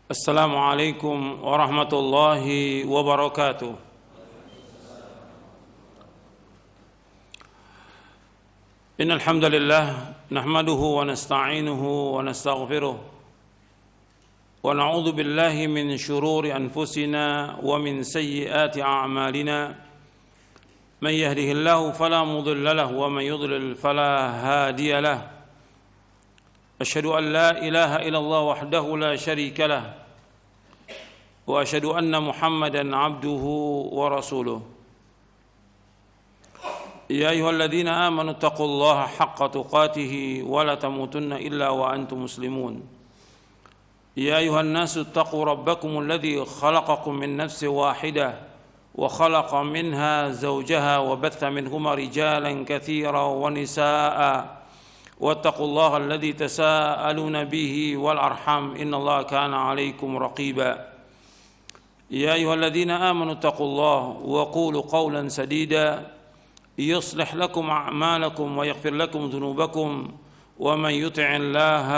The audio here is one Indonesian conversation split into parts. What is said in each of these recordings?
السلام عليكم ورحمة الله وبركاته. إن الحمد لله نحمده ونستعينه ونستغفره ونعوذ بالله من شرور أنفسنا ومن سيئات أعمالنا من يهده الله فلا مضل له ومن يضلل فلا هادي له أشهد أن لا إله إلا الله وحده لا شريك له وأشهد أن محمدًا عبده ورسوله يا أيها الذين آمنوا اتقوا الله حق تقاته ولا تموتن إلا وأنتم مسلمون يا أيها الناس اتقوا ربكم الذي خلقكم من نفس واحدة وخلق منها زوجها وبث منهما رجالا كثيرا ونساء واتقوا الله الذي تساءلون به والأرحام إن الله كان عليكم رقيبا يا أيها الذين آمنوا اتقوا الله وقولوا قولا سديدا يصلح لكم أعمالكم ويغفر لكم ذنوبكم ومن يطع الله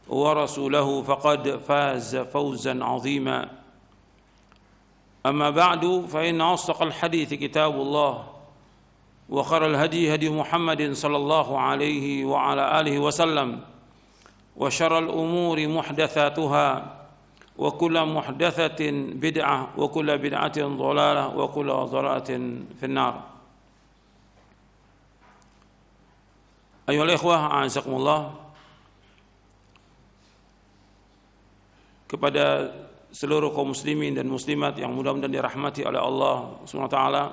ورسوله فقد فاز فوزا عظيما أما بعد فإن أصدق الحديث كتاب الله وخير الهدي هدي محمد صلى الله عليه وعلى آله وسلم وشر الأمور محدثاتها وكل محدثة بدعة وكل بدعة ضلالة وكل ضلالة في النار. Ayuhal ikhwah, a'azakumullah. Kepada seluruh kaum muslimin dan muslimat yang mudah-mudahan dirahmati oleh Allah Subhanahu wa taala.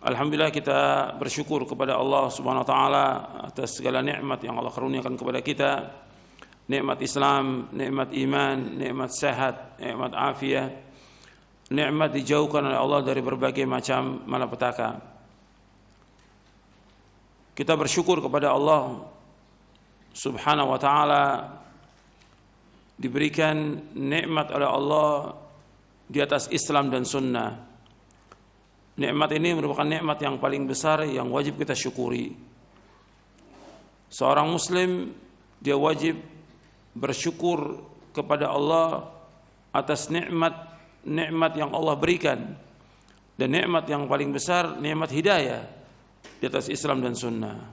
Alhamdulillah kita bersyukur kepada Allah Subhanahu wa taala atas segala nikmat yang Allah karuniakan kepada kita. Nikmat Islam, nikmat iman, nikmat sehat, nikmat afiah, nikmat dijauhkan oleh Allah dari berbagai macam malapetaka. Kita bersyukur kepada Allah Subhanahu wa taala diberikan nikmat oleh Allah di atas Islam dan sunnah. Nikmat ini merupakan nikmat yang paling besar yang wajib kita syukuri. Seorang muslim dia wajib bersyukur kepada Allah atas nikmat yang Allah berikan, dan nikmat yang paling besar nikmat hidayah di atas Islam dan sunnah.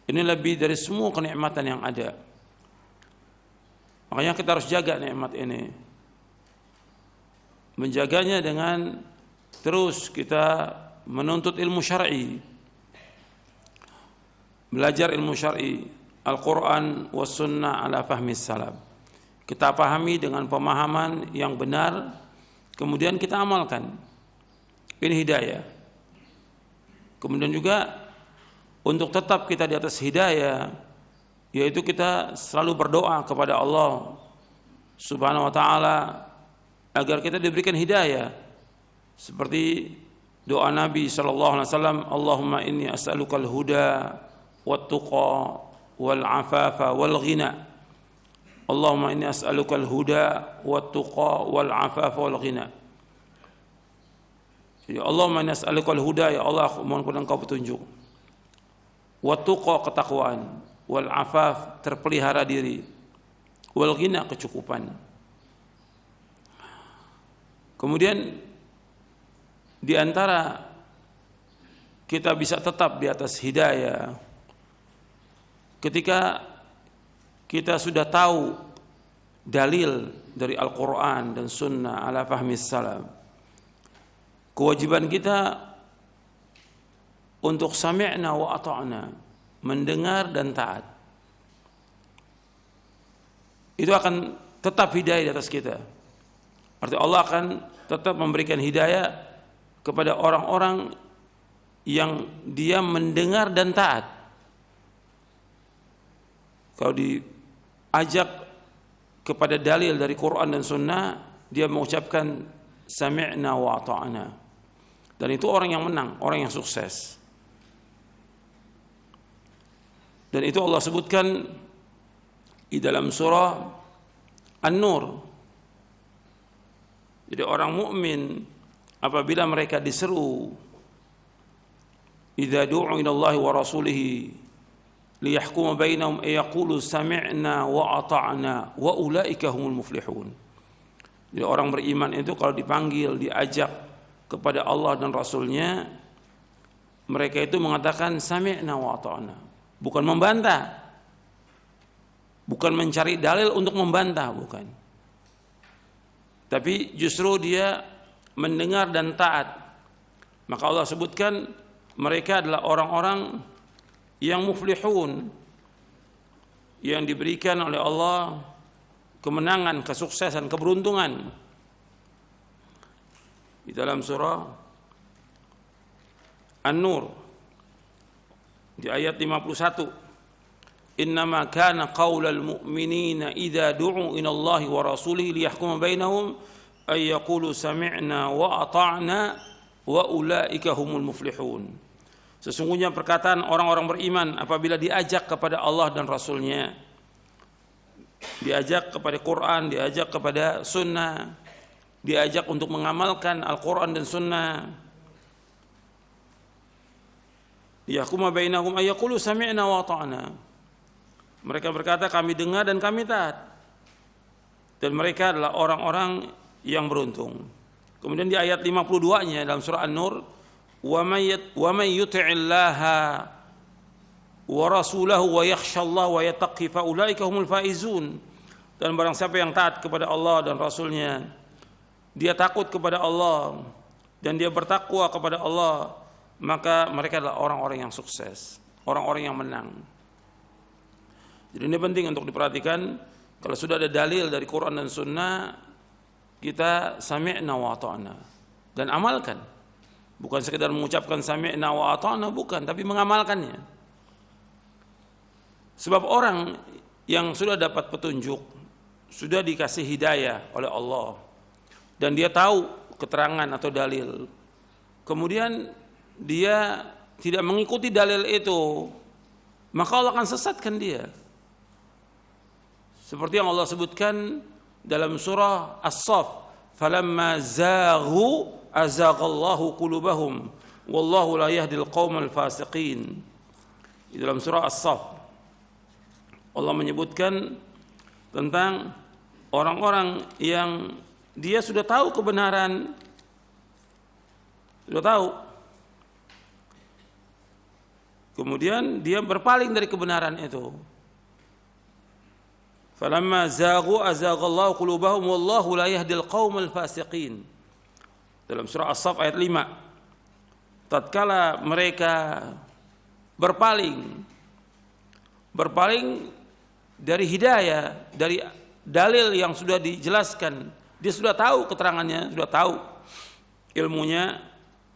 Ini lebih dari semua kenikmatan yang ada. Makanya kita harus jaga nikmat ini, menjaganya dengan terus kita menuntut ilmu syar'i, belajar ilmu syar'i, Al-Quran was sunnah ala fahmi salaf. Kita pahami dengan pemahaman yang benar, kemudian kita amalkan. Ini hidayah. Kemudian juga untuk tetap kita di atas hidayah, yaitu kita selalu berdoa kepada Allah Subhanahu wa taala agar kita diberikan hidayah. Seperti doa Nabi sallallahu alaihi wasallam, Allahumma inni as'alukal huda wat tuqa wal afafa wal ghina. Allahumma inni as'alukal huda wat tuqa wal afafa wal ghina. Jadi Allahumma inni as'alukal huda, ya Allah mohon kepada Engkau petunjuk. Wat tuqa ketakwaan, wal afaf terpelihara diri, wal ghina kecukupan. Kemudian di antara kita bisa tetap di atas hidayah ketika kita sudah tahu dalil dari Al-Quran dan Sunnah ala fahmi salaf. Kewajiban kita untuk sami'na wa ata'na, mendengar dan taat. Itu akan tetap hidayah di atas kita. Artinya Allah akan tetap memberikan hidayah kepada orang-orang yang dia mendengar dan taat. Kalau diajak kepada dalil dari Quran dan Sunnah, dia mengucapkan sami'na wa ata'na. Dan itu orang yang menang, orang yang sukses. Dan itu Allah sebutkan di dalam surah An-Nur. Jadi orang mukmin apabila mereka diseru idza du'u ila Allah wa rasulihi liyahkuma bainahum yaqulu sami'na wa ata'na wa ulaika humul muflihun. Jadi orang beriman itu kalau dipanggil, diajak kepada Allah dan Rasulnya, mereka itu mengatakan sami'na wa ata'na, bukan membantah, bukan mencari dalil untuk membantah, bukan, tapi justru dia mendengar dan taat. Maka Allah sebutkan mereka adalah orang-orang yang muflihun, yang diberikan oleh Allah kemenangan, kesuksesan, keberuntungan. Di dalam surah An-Nur di ayat 51, innama kana qaulal mu'minina idza du'u ila Allahi wa rasulihi liyahkuma bainahum ay yaqulu sami'na wa ata'na wa ulaika humul muflihun. Sesungguhnya perkataan orang-orang beriman apabila diajak kepada Allah dan Rasulnya, diajak kepada Quran, diajak kepada sunnah, diajak untuk mengamalkan Al-Quran dan sunnah, liyahkuma bainahum ay yaqulu sami'na wa ata'na, mereka berkata kami dengar dan kami taat, dan mereka adalah orang-orang yang beruntung. Kemudian di ayat 52-nya dalam surah An-Nur, wa may yuti'illaha wa rasulahu wa yakhshallaha wa yattaqi fa ulaika humul faizun. Dan barang siapa yang taat kepada Allah dan Rasulnya, dia takut kepada Allah dan dia bertakwa kepada Allah, maka mereka adalah orang-orang yang sukses, orang-orang yang menang. Jadi ini penting untuk diperhatikan. Kalau sudah ada dalil dari Quran dan Sunnah, kita sami'na wa ata'na dan amalkan. Bukan sekedar mengucapkan sami'na wa ata'na, bukan, tapi mengamalkannya. Sebab orang yang sudah dapat petunjuk, sudah dikasih hidayah oleh Allah, dan dia tahu keterangan atau dalil, kemudian dia tidak mengikuti dalil itu, maka Allah akan sesatkan dia. Seperti yang Allah sebutkan dalam surah As-Saff, falamma zaghu azaghallahu qulubahum wallahu la yahdil qaumal fasiqin. Di dalam surah As-Saff Allah menyebutkan tentang orang-orang yang dia sudah tahu kebenaran, sudah tahu, kemudian dia berpaling dari kebenaran itu. Falamma zaghu azaghallahu qulubahum wallahu la yahdil qaumal fasiqin. Dalam surah As-Saff ayat 5. Tatkala mereka berpaling dari hidayah, dari dalil yang sudah dijelaskan, dia sudah tahu keterangannya, sudah tahu ilmunya,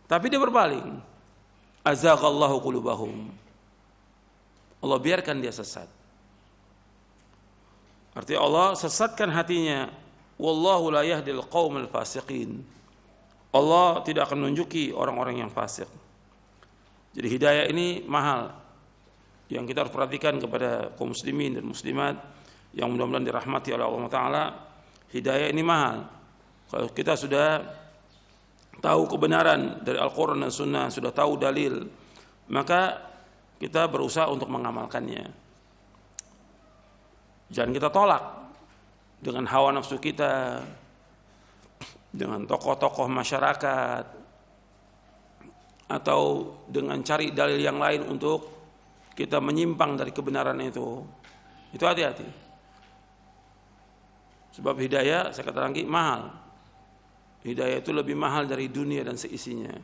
tapi dia berpaling. Azaghallahu qulubahum. Allah biarkan dia sesat. Artinya Allah sesatkan hatinya. Wallahu la yahdil qaumal fasiqin. Allah tidak akan menunjuki orang-orang yang fasik. Jadi hidayah ini mahal, yang kita harus perhatikan kepada kaum muslimin dan muslimat yang mudah-mudahan dirahmati oleh Allah Ta'ala. Hidayah ini mahal. Kalau kita sudah tahu kebenaran dari Al-Quran dan Sunnah, sudah tahu dalil, maka kita berusaha untuk mengamalkannya. Jangan kita tolak dengan hawa nafsu kita, dengan tokoh-tokoh masyarakat, atau dengan cari dalil yang lain untuk kita menyimpang dari kebenaran itu. Itu hati-hati. Sebab hidayah, saya katakan lagi, mahal. Hidayah itu lebih mahal dari dunia dan seisinya.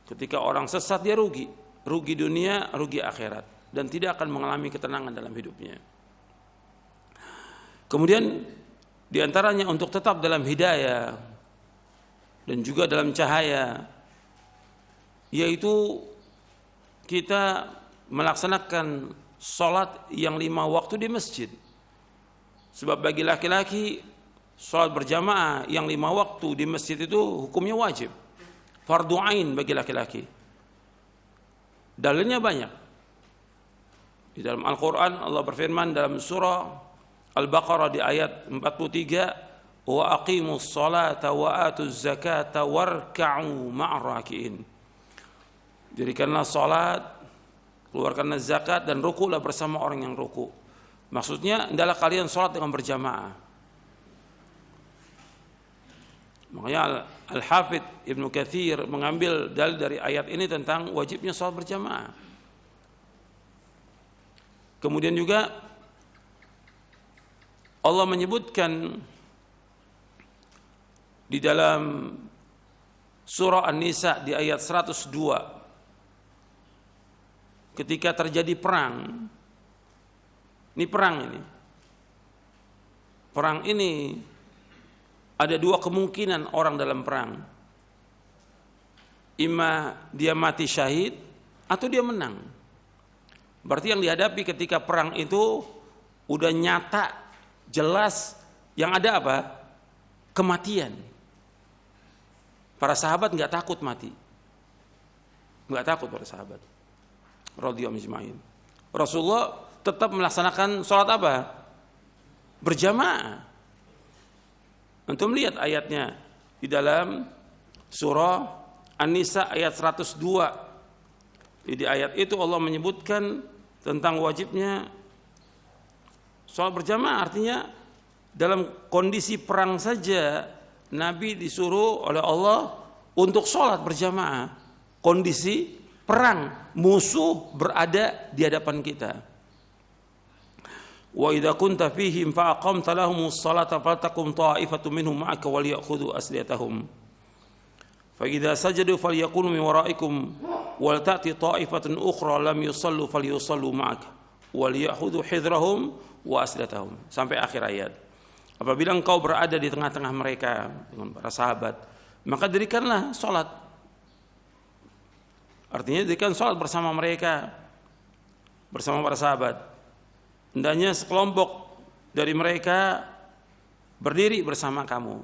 Ketika orang sesat, dia rugi. Rugi dunia, rugi akhirat, dan tidak akan mengalami ketenangan dalam hidupnya. Kemudian diantaranya untuk tetap dalam hidayah dan juga dalam cahaya, yaitu kita melaksanakan sholat yang 5 waktu di masjid. Sebab bagi laki-laki sholat berjamaah yang 5 waktu di masjid itu hukumnya wajib, fardu ain bagi laki-laki. Dalilnya banyak. Di dalam Al-Quran Allah berfirman dalam surah Al-Baqarah di ayat 43, wa aqimus salata wa atuz zakata warka'u ma'ar raki'in. Dirikanlah salat keluarkanlah zakat dan rukulah bersama orang yang ruku. Maksudnya hendaklah kalian sholat dengan berjamaah. Makanya Al-Hafidz Ibnu Katsir mengambil dalil dari ayat ini tentang wajibnya sholat berjamaah. Kemudian juga Allah menyebutkan di dalam surah An-Nisa di ayat 102 ketika terjadi perang. Ini perang ini ada dua kemungkinan orang dalam perang. Ima dia mati syahid atau dia menang. Berarti yang dihadapi ketika perang itu udah nyata, jelas, yang ada apa? Kematian. Para sahabat nggak takut mati, nggak takut para sahabat. Radhiyallahu ajma'in. Rasulullah tetap melaksanakan sholat apa? Berjamaah. Antum lihat ayatnya di dalam surah An-Nisa ayat 102. Di ayat itu Allah menyebutkan tentang wajibnya sholat berjamaah. Artinya dalam kondisi perang saja Nabi disuruh oleh Allah untuk sholat berjamaah. Kondisi perang, musuh berada di hadapan kita. Wa idza kunta fihim fa aqamta lahumus salata faltakum ta'ifatun minhum ma'aka wal ya'khudhu aslihatahum. Fa idza sajadu falyakunu min wara'ikum wal ta'ti ta'ifatun ukhra lam yusallu falyusallu ma'aka wal ya'khudhu hidrahum wa aslihatahum. Sampai akhir ayat. Apabila engkau berada di tengah-tengah mereka dengan para sahabat, maka dirikanlah sholat. Artinya dirikan sholat bersama mereka, bersama para sahabat. Hendaknya sekelompok dari mereka berdiri bersama kamu.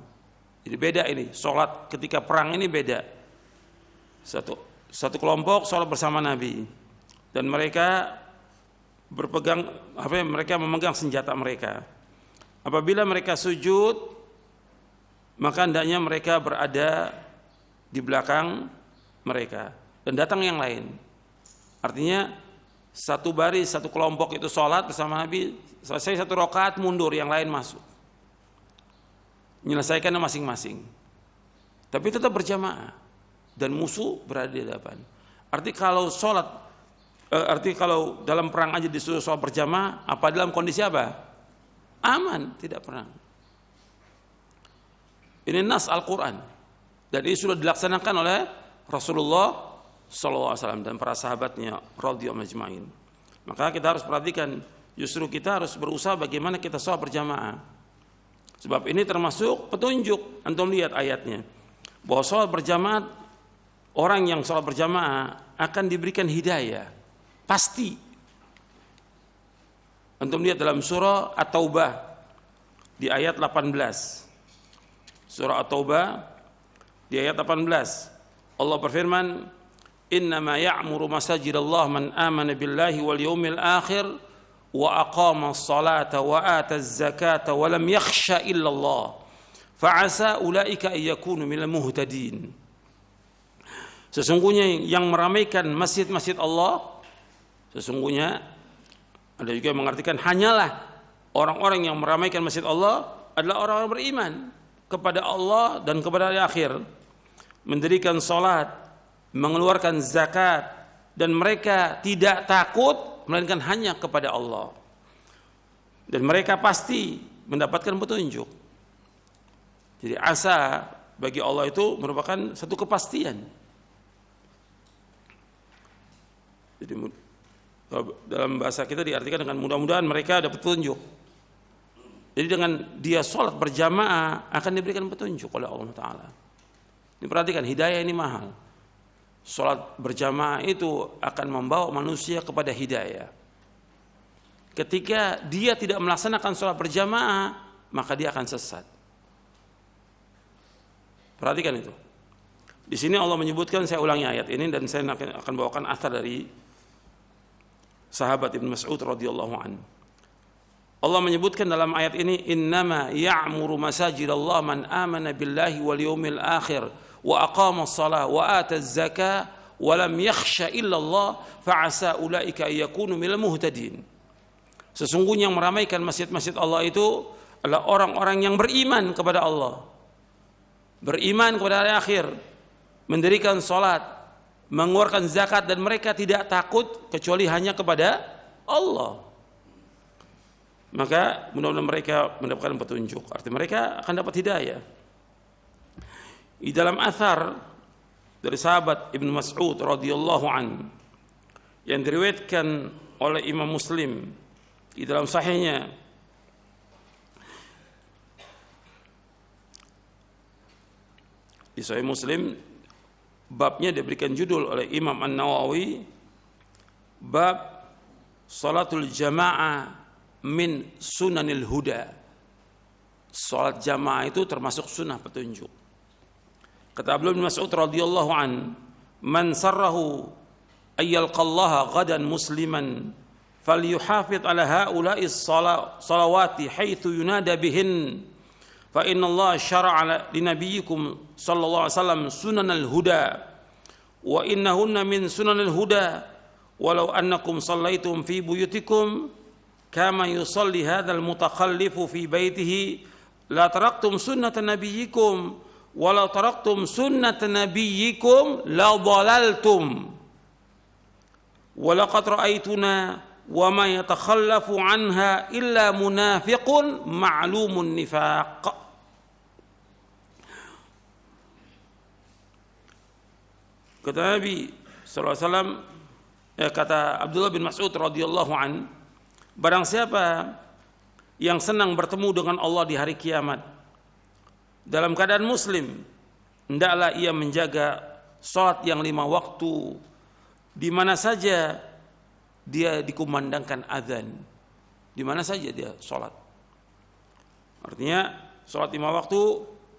Jadi beda ini, sholat ketika perang ini beda. Satu kelompok sholat bersama Nabi, dan mereka mereka memegang senjata mereka. Apabila mereka sujud, maka hendaknya mereka berada di belakang mereka dan datang yang lain. Artinya satu baris, satu kelompok itu sholat bersama Nabi, selesai satu rakaat mundur, yang lain masuk, menyelesaikan masing-masing. Tapi tetap berjamaah dan musuh berada di hadapan. Arti kalau dalam perang aja disuruh sholat berjamaah, apa dalam kondisi apa? Aman, tidak perang. Ini nas Al-Quran, dan ini sudah dilaksanakan oleh Rasulullah SAW dan para sahabatnya radhiyallahu ajma'in. Maka kita harus perhatikan, justru kita harus berusaha bagaimana kita sholat berjamaah. Sebab ini termasuk petunjuk. Antum lihat ayatnya, bahwa sholat berjamaah, orang yang sholat berjamaah akan diberikan hidayah, pasti. Antum lihat dalam surah At-Taubah di ayat 18. Surah At-Taubah di ayat 18. Allah berfirman, "Innama ya'muru masajidallah man amana billahi wal yawmil akhir wa aqama as-salata wa ata az-zakata wa lam yakhsha illa Allah. Fa'asa ulaika ay yakunu minal muhtadin." Sesungguhnya yang meramaikan masjid-masjid Allah, sesungguhnya ada juga yang mengartikan hanyalah orang-orang yang meramaikan masjid Allah adalah orang-orang beriman kepada Allah dan kepada hari akhir, mendirikan salat, mengeluarkan zakat, dan mereka tidak takut melainkan hanya kepada Allah, dan mereka pasti mendapatkan petunjuk. Jadi asa bagi Allah itu merupakan satu kepastian. Jadi dalam bahasa kita diartikan dengan mudah-mudahan mereka ada petunjuk. Jadi dengan dia sholat berjamaah akan diberikan petunjuk oleh Allah Ta'ala. Diperhatikan, hidayah ini mahal. Sholat berjamaah itu akan membawa manusia kepada hidayah. Ketika dia tidak melaksanakan sholat berjamaah, maka dia akan sesat. Perhatikan itu. Di sini Allah menyebutkan, saya ulangi ayat ini dan saya akan bawakan athar dari sahabat Ibn Mas'ud radhiyallahu anhu. Allah menyebutkan dalam ayat ini, "Innama ya'muru masajidallah man amana billahi wal yawmil akhir wa aqama as-salah wa ata az-zakah wa lam yakhsha illallah fa asa ulaika yakunu minal muhtadin. Sesungguhnya yang meramaikan masjid-masjid Allah itu adalah orang-orang yang beriman kepada Allah, beriman kepada hari akhir, mendirikan salat, mengeluarkan zakat, dan mereka tidak takut kecuali hanya kepada Allah. Maka mudah-mudahan mereka mendapatkan petunjuk, artinya mereka akan dapat hidayah. Di dalam athar dari sahabat Ibnu Mas'ud radhiyallahu an yang diriwayatkan oleh Imam Muslim di dalam sahihnya, di Sahih Muslim babnya diberikan judul oleh Imam An-Nawawi, bab salatul jamaah min sunanil huda. Salat jamaah itu termasuk sunnah petunjuk. Kata Abdullah bin Mas'ud radhiyallahu an, man sarrahu ayyalqallaha ghadan musliman falyuhafidh ala haula'i salawati haitsu yunada bihin fa inna Allah syara'a li nabiyyikum sallallahu alaihi wasallam sunanal huda wa innahunna min sunanil huda walau annakum shallaitum fi buyutikum kama yusalli hadzal mutakhallifu fi baitihi la taraktum sunnata nabiyyikum walau taraktum sunnata nabiyyikum la dhalaltum wa laqad ra'aytuna wa ma yatakhallafu anha illa munafiqun ma'lumun nifaq. Kata Nabi sallallahu alaihi wasallam, kata Abdullah bin Mas'ud radhiyallahu an, barang siapa yang senang bertemu dengan Allah di hari kiamat dalam keadaan muslim, hendaklah ia menjaga salat yang 5 waktu di mana saja dia dikumandangkan azan, di mana saja dia salat. Artinya salat 5 waktu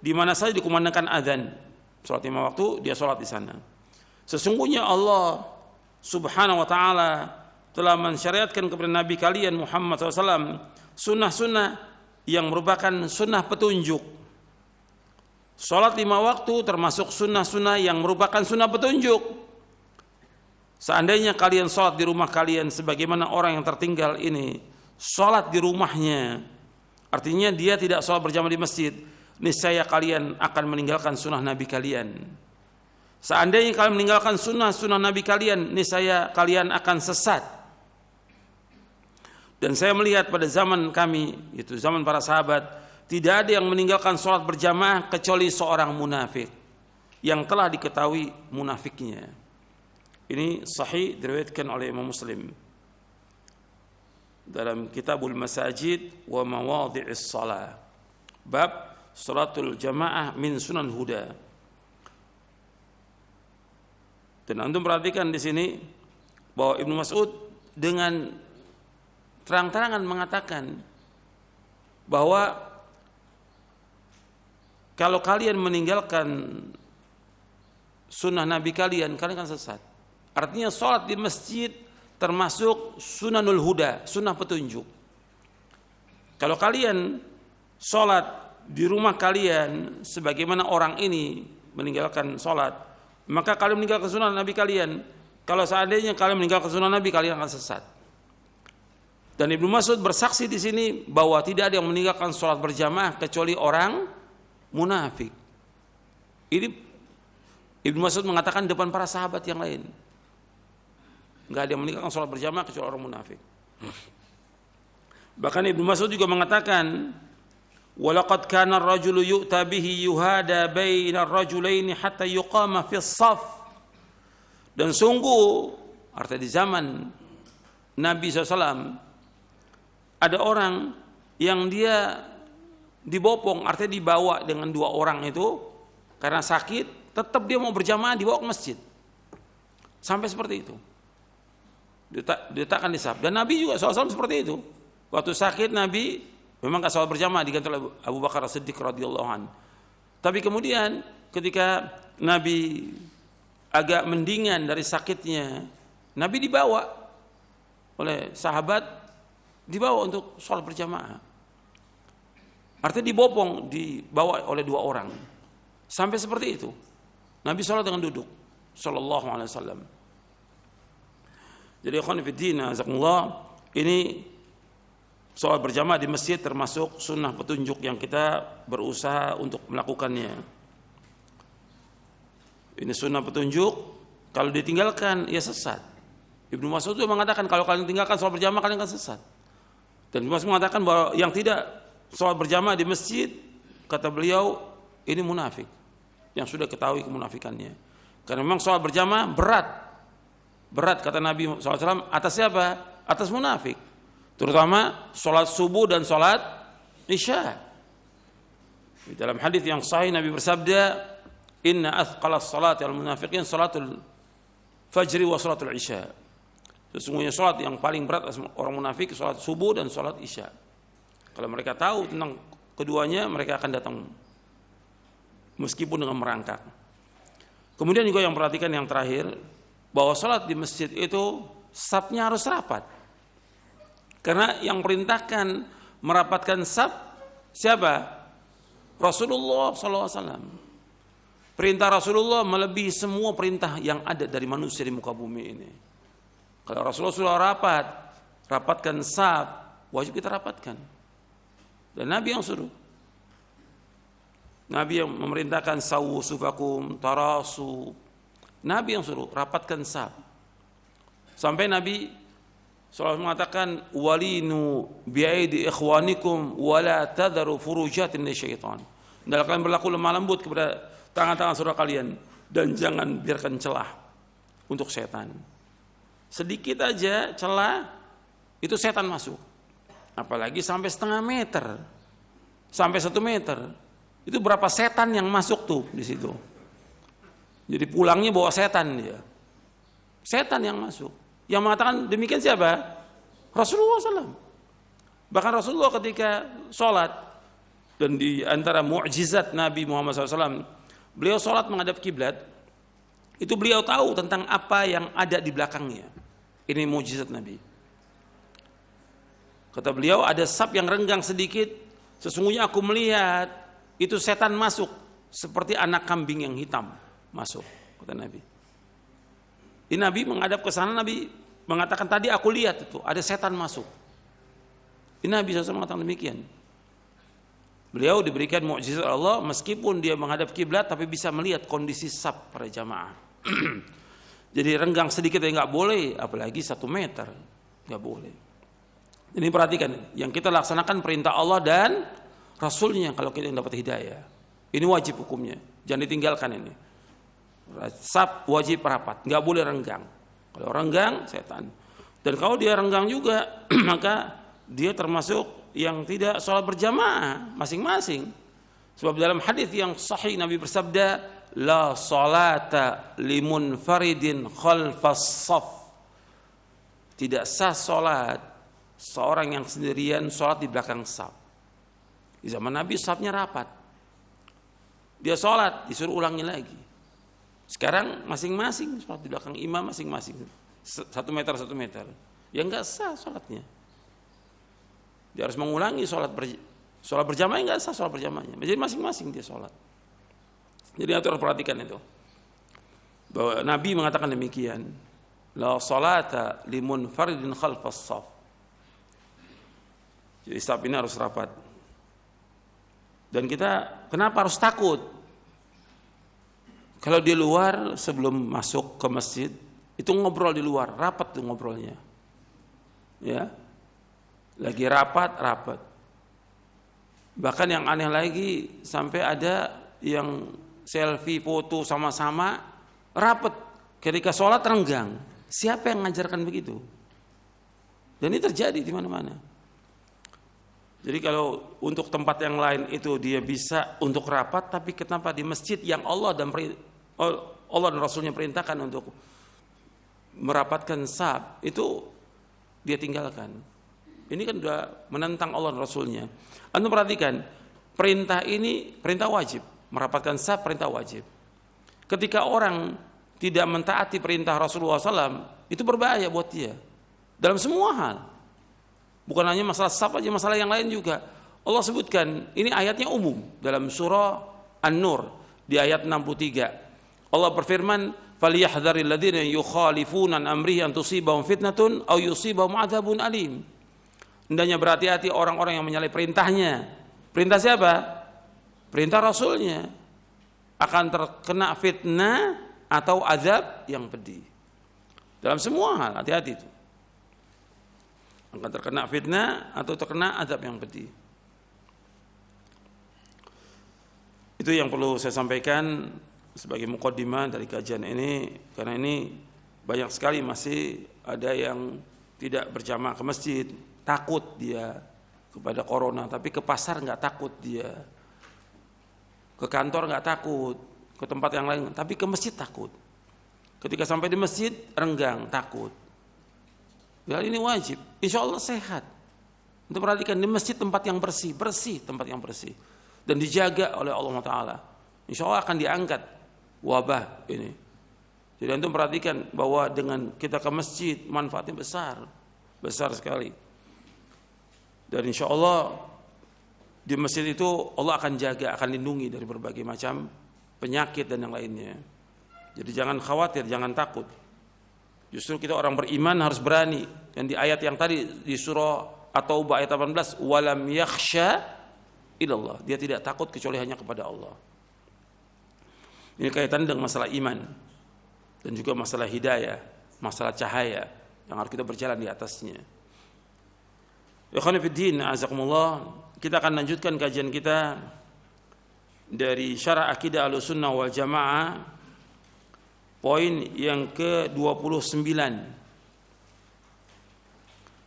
di mana saja dikumandangkan azan, salat 5 waktu dia salat di sana. Sesungguhnya Allah Subhanahu wa taala telah mensyariatkan kepada Nabi kalian Muhammad SAW sunnah-sunnah yang merupakan sunnah petunjuk. Salat 5 waktu termasuk sunnah-sunnah yang merupakan sunnah petunjuk. Seandainya kalian salat di rumah kalian sebagaimana orang yang tertinggal ini salat di rumahnya, artinya dia tidak salat berjamaah di masjid, niscaya kalian akan meninggalkan sunnah Nabi kalian. Seandainya kalian meninggalkan sunnah Nabi kalian, niscaya kalian akan sesat. Dan saya melihat pada zaman kami, itu zaman para sahabat, tidak ada yang meninggalkan sholat berjamaah kecuali seorang munafik yang telah diketahui munafiknya. Ini sahih diriwayatkan oleh Imam Muslim dalam Kitabul Masajid wa Mawadhi'is Shalah, bab salatul jamaah min sunan huda. Dan antum perhatikan di sini bahwa Ibnu Mas'ud dengan terang-terangan mengatakan bahwa kalau kalian meninggalkan sunnah Nabi kalian, kalian akan sesat. Artinya sholat di masjid termasuk sunanul huda, sunnah petunjuk. Kalau kalian sholat di rumah kalian sebagaimana orang ini meninggalkan sholat, maka kalian meninggalkan sunnah Nabi kalian. Kalau seandainya kalian meninggalkan sunnah Nabi, kalian akan sesat. Dan Ibnu Mas'ud bersaksi di sini bahwa tidak ada yang meninggalkan sholat berjamaah kecuali orang munafik. Ini Ibnu Mas'ud mengatakan depan para sahabat yang lain. Enggak ada yang meninggalkan sholat berjamaah kecuali orang munafik. Bahkan Ibnu Mas'ud juga mengatakan, walaqad kana ar-rajulu yu'ta bihi yuhada baina ar-rajulaini hatta yuqama fi as-shaf. Dan sungguh artinya di zaman Nabi SAW ada orang yang dia dibopong, artinya dibawa dengan 2 orang itu karena sakit, tetap dia mau berjamaah dibawa ke masjid. Sampai seperti itu. Diletakkan di saf. Dan Nabi juga SAW seperti itu. Waktu sakit Nabi memang gak sholat berjamaah, diganti oleh Abu Bakar As-Siddiq radhiyallahu anhu. Tapi kemudian ketika Nabi agak mendingan dari sakitnya, Nabi dibawa oleh sahabat, dibawa untuk sholat berjamaah. Artinya dibopong, dibawa oleh 2 orang. Sampai seperti itu. Nabi sholat dengan duduk. sallallahu alaihi wasallam. Jadi ikhwan fillah, jazakumullah, ini sholat berjamaah di masjid termasuk sunnah petunjuk yang kita berusaha untuk melakukannya. Ini sunnah petunjuk, kalau ditinggalkan ya sesat. Ibnu Mas'ud itu mengatakan kalau kalian tinggalkan sholat berjamaah kalian akan sesat. Dan Ibnu Mas'ud mengatakan bahwa yang tidak sholat berjamaah di masjid, kata beliau, ini munafik yang sudah ketahui kemunafikannya. Karena memang sholat berjamaah berat kata Nabi SAW, atas siapa? Atas munafik. Terutama sholat subuh dan sholat isya. Di dalam hadis yang sahih Nabi bersabda, inna athqalas salati al munafiqin salatul fajri wa salatul isya. Sesungguhnya sholat yang paling berat orang munafik sholat subuh dan sholat isya. Kalau mereka tahu tentang keduanya, mereka akan datang meskipun dengan merangkak. Kemudian juga yang perhatikan yang terakhir, bahwa sholat di masjid itu safnya harus rapat. Karena yang perintahkan merapatkan saf siapa? Rasulullah SAW. Perintah Rasulullah melebihi semua perintah yang ada dari manusia di muka bumi ini. Kalau Rasulullah sudah rapatkan saf, wajib kita rapatkan. Dan Nabi yang suruh. Nabi yang memerintahkan sawu sufakum tarasu. Nabi yang suruh rapatkan saf. Sampai Nabi SAW mengatakan walinu bi'aidi ikhwanikum wala tadharu furujatin lisyaitan. Hendaklah kalian berlaku lemah lembut kepada tangan-tangan saudara kalian dan jangan biarkan celah untuk setan. Sedikit aja celah itu setan masuk. Apalagi sampai setengah meter, sampai 1 meter. Itu berapa setan yang masuk tuh di situ. Jadi pulangnya bawa setan dia. Setan yang masuk. Yang mengatakan demikian siapa? Rasulullah SAW. Bahkan Rasulullah ketika sholat, dan di antara mukjizat Nabi Muhammad SAW, beliau sholat menghadap kiblat. Itu beliau tahu tentang apa yang ada di belakangnya. Ini mukjizat Nabi. Kata beliau, ada saf yang renggang sedikit. Sesungguhnya aku melihat itu setan masuk seperti anak kambing yang hitam. Masuk, kata Nabi. Ini Nabi menghadap ke sana, Nabi mengatakan tadi aku lihat itu ada setan masuk. Ini Nabi SAW mengatakan demikian. Beliau diberikan mukjizat Allah meskipun dia menghadap kiblat tapi bisa melihat kondisi saf para jamaah. Jadi renggang sedikit ya nggak boleh, apalagi 1 meter nggak boleh. Ini perhatikan, yang kita laksanakan perintah Allah dan Rasulnya kalau kita dapat hidayah. Ini wajib hukumnya, jangan ditinggalkan ini. Saf wajib rapat, nggak boleh renggang. Kalau renggang setan. Dan kalau dia renggang juga maka dia termasuk yang tidak sholat berjamaah masing-masing. Sebab dalam hadis yang sahih Nabi bersabda, la sholata limunfaridin khalfas shaf. Tidak sah sholat seorang yang sendirian sholat di belakang shaf. Di zaman Nabi shafnya rapat. Dia sholat disuruh ulangi lagi. Sekarang masing-masing sholat di belakang imam masing-masing 1 meter 1 meter. Ya enggak sah sholatnya. Dia harus mengulangi sholat berjamaah, enggak sah sholat berjamaahnya. Jadi masing-masing dia sholat. Jadi harus perhatikan itu. Bahwa Nabi mengatakan demikian. La sholata limunfaridin khalfas shaf. Jadi shaf ini harus rapat. Dan kita kenapa harus takut? Kalau di luar sebelum masuk ke masjid itu ngobrol di luar, rapat tuh ngobrolnya. Ya. Lagi rapat. Bahkan yang aneh lagi sampai ada yang selfie foto sama-sama rapat ketika sholat renggang. Siapa yang mengajarkan begitu? Dan ini terjadi di mana-mana. Jadi kalau untuk tempat yang lain itu dia bisa untuk rapat, tapi kenapa di masjid yang Allah dan Rasulnya perintahkan untuk merapatkan shaf itu dia tinggalkan? Ini kan sudah menentang Allah dan Rasulnya. Anda perhatikan, perintah ini perintah wajib, merapatkan shaf perintah wajib. Ketika orang tidak mentaati perintah Rasulullah SAW, itu berbahaya buat dia dalam semua hal. Bukan hanya masalah shaf aja, masalah yang lain juga. Allah sebutkan, ini ayatnya umum dalam surah An-Nur di ayat 63. Allah berfirman, falyahdharil ladzina yukhalifuna an amrihi an tusibahum fitnatun aw yusibahum adzabun alim. Hendaknya berhati-hati orang-orang yang menyalahi perintahnya. Perintah siapa? Perintah Rasulnya. Akan terkena fitnah atau azab yang pedih. Dalam semua hal, hati-hati itu. Akan terkena fitnah atau terkena azab yang pedih. Itu yang perlu saya sampaikan sebagai muqaddimah dari kajian ini, karena ini banyak sekali masih ada yang tidak berjamaah ke masjid, takut dia kepada corona, tapi ke pasar nggak takut dia, ke kantor nggak takut, ke tempat yang lain, tapi ke masjid takut. Ketika sampai di masjid renggang, takut. Hal ini wajib, insya Allah sehat. Untuk perhatikan di masjid tempat yang bersih, tempat yang bersih, dan dijaga oleh Allah Taala. Insya Allah akan diangkat wabah ini. Jadi antum perhatikan bahwa dengan kita ke masjid manfaatnya besar sekali. Dan insya Allah di masjid itu Allah akan jaga, akan lindungi dari berbagai macam penyakit dan yang lainnya. Jadi jangan khawatir, jangan takut. Justru kita orang beriman harus berani. Dan di ayat yang tadi di surah At-Taubah ayat 18, walam yakhsha ilallah, dia tidak takut kecuali hanya kepada Allah. Ini kaitan dengan masalah iman dan juga masalah hidayah, masalah cahaya yang harus kita berjalan di atasnya. Ikhwan fillah, azakumullah, kita akan lanjutkan kajian kita dari Syarah Aqidah Ahlussunnah wal Jamaah, poin yang ke-29.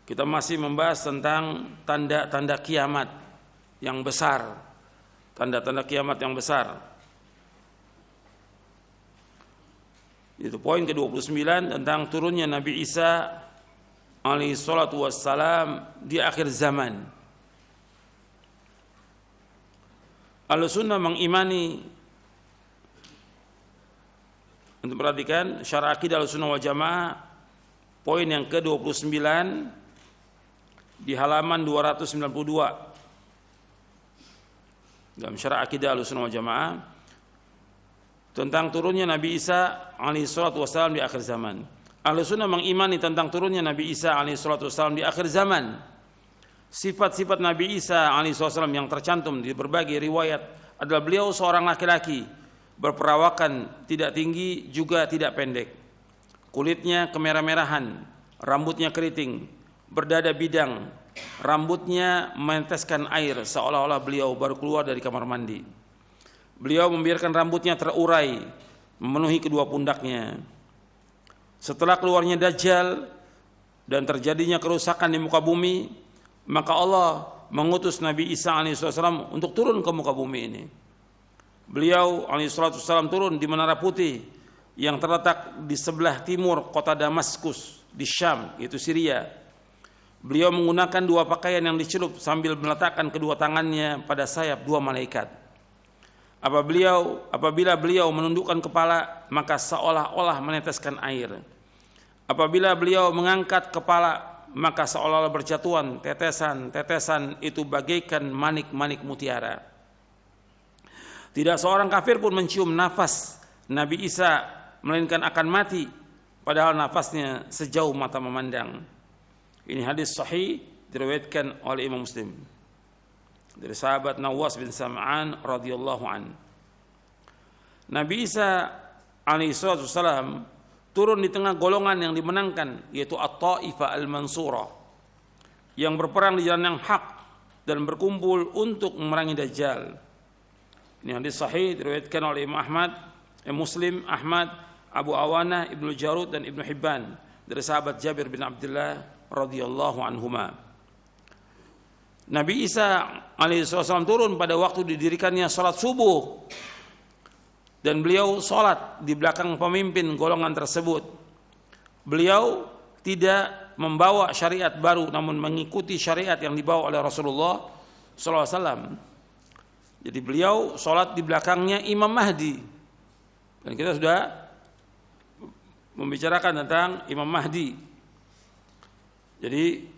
Kita masih membahas tentang tanda-tanda kiamat yang besar, tanda-tanda kiamat yang besar. Itu poin ke-29 tentang turunnya Nabi Isa alaihi salatu wassalam di akhir zaman. Ahlussunnah mengimani, untuk perhatikan Syarah Aqidah Ahlussunnah wal Jamaah poin yang ke-29 di halaman 292 dalam Syarah Aqidah Ahlussunnah wal Jamaah tentang turunnya Nabi Isa alaihi salatu wassalam di akhir zaman. Ahlussunnah mengimani tentang turunnya Nabi Isa alaihi salatu wassalam di akhir zaman. Sifat-sifat Nabi Isa alaihi salatu wassalam yang tercantum di berbagai riwayat adalah beliau seorang laki-laki, berperawakan tidak tinggi juga tidak pendek, kulitnya kemerah-merahan, rambutnya keriting, berdada bidang, rambutnya meneteskan air seolah-olah beliau baru keluar dari kamar mandi. Beliau membiarkan rambutnya terurai memenuhi kedua pundaknya. Setelah keluarnya Dajjal dan terjadinya kerusakan di muka bumi, maka Allah mengutus Nabi Isa alaihissalam untuk turun ke muka bumi ini. Beliau alaihissalam turun di Menara Putih yang terletak di sebelah timur kota Damaskus di Syam, yaitu Syria. Beliau menggunakan dua pakaian yang dicelup sambil meletakkan kedua tangannya pada sayap dua malaikat. Apabila beliau menundukkan kepala, maka seolah-olah meneteskan air. Apabila beliau mengangkat kepala, maka seolah-olah berjatuhan tetesan-tetesan itu bagaikan manik-manik mutiara. Tidak seorang kafir pun mencium nafas Nabi Isa, melainkan akan mati, padahal nafasnya sejauh mata memandang. Ini hadis sahih diriwayatkan oleh Imam Muslim dari sahabat Nawas bin Sam'an radhiyallahu an. Nabi Isa alaihissalam turun di tengah golongan yang dimenangkan, yaitu At-Taifah Al-Mansurah, yang berperang di jalan yang hak dan berkumpul untuk memerangi Dajjal. Ini hadis sahih diriwayatkan oleh Imam Ahmad, Muslim, Ahmad, Abu Awanah, Ibnu Jarud dan Ibnu Hibban dari sahabat Jabir bin Abdullah radhiyallahu anhuma. Nabi Isa alaihissalam turun pada waktu didirikannya salat subuh, dan beliau salat di belakang pemimpin golongan tersebut. Beliau tidak membawa syariat baru, namun mengikuti syariat yang dibawa oleh Rasulullah SAW. Jadi beliau salat di belakangnya Imam Mahdi, dan kita sudah membicarakan tentang Imam Mahdi. Jadi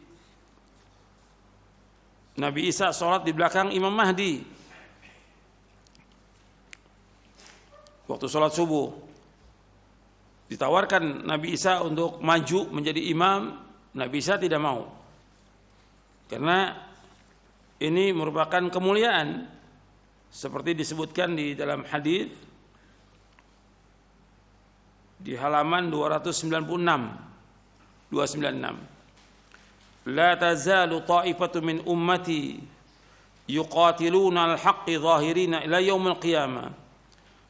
Nabi Isa sholat di belakang Imam Mahdi waktu sholat subuh. Ditawarkan Nabi Isa untuk maju menjadi imam, Nabi Isa tidak mau. Karena ini merupakan kemuliaan seperti disebutkan di dalam hadis di halaman 296. La tazalu ta'ifatu min ummati yuqatiluna al-haqqi zahirina ila yaumil qiyamah.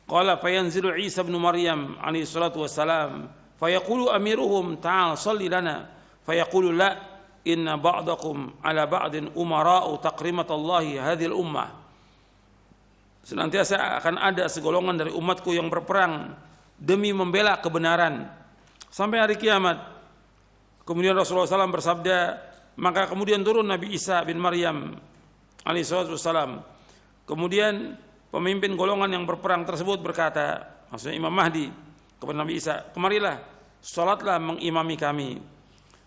Qala fayanzilu Isa ibn Maryam alaihi salatu wassalam fayaqulu amiruhum ta'al salli lana fayaqulu la inna ba'dakum ala ba'din umara'u taqrimatallahi hadhil ummah. Senantiasa akan ada segolongan dari umatku yang berperang demi membela kebenaran sampai hari kiamat. Kemudian Rasulullah SAW bersabda, maka kemudian turun Nabi Isa bin Maryam alaihi salatu wassalam. Kemudian pemimpin golongan yang berperang tersebut berkata, maksudnya Imam Mahdi, kepada Nabi Isa, kemarilah, salatlah mengimami kami.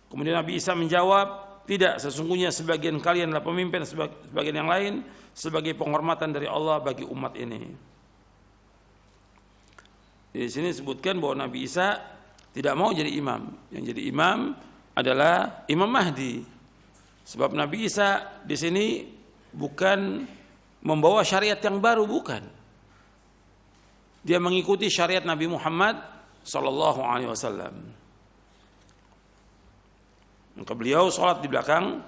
Kemudian Nabi Isa menjawab, tidak, sesungguhnya sebagian kalian adalah pemimpin, sebagian yang lain sebagai penghormatan dari Allah bagi umat ini. Di sini disebutkan bahwa Nabi Isa tidak mau jadi imam. Yang jadi imam adalah Imam Mahdi. Sebab Nabi Isa di sini bukan membawa syariat yang baru, bukan. Dia mengikuti syariat Nabi Muhammad sallallahu alaihi wasallam. Maka beliau salat di belakang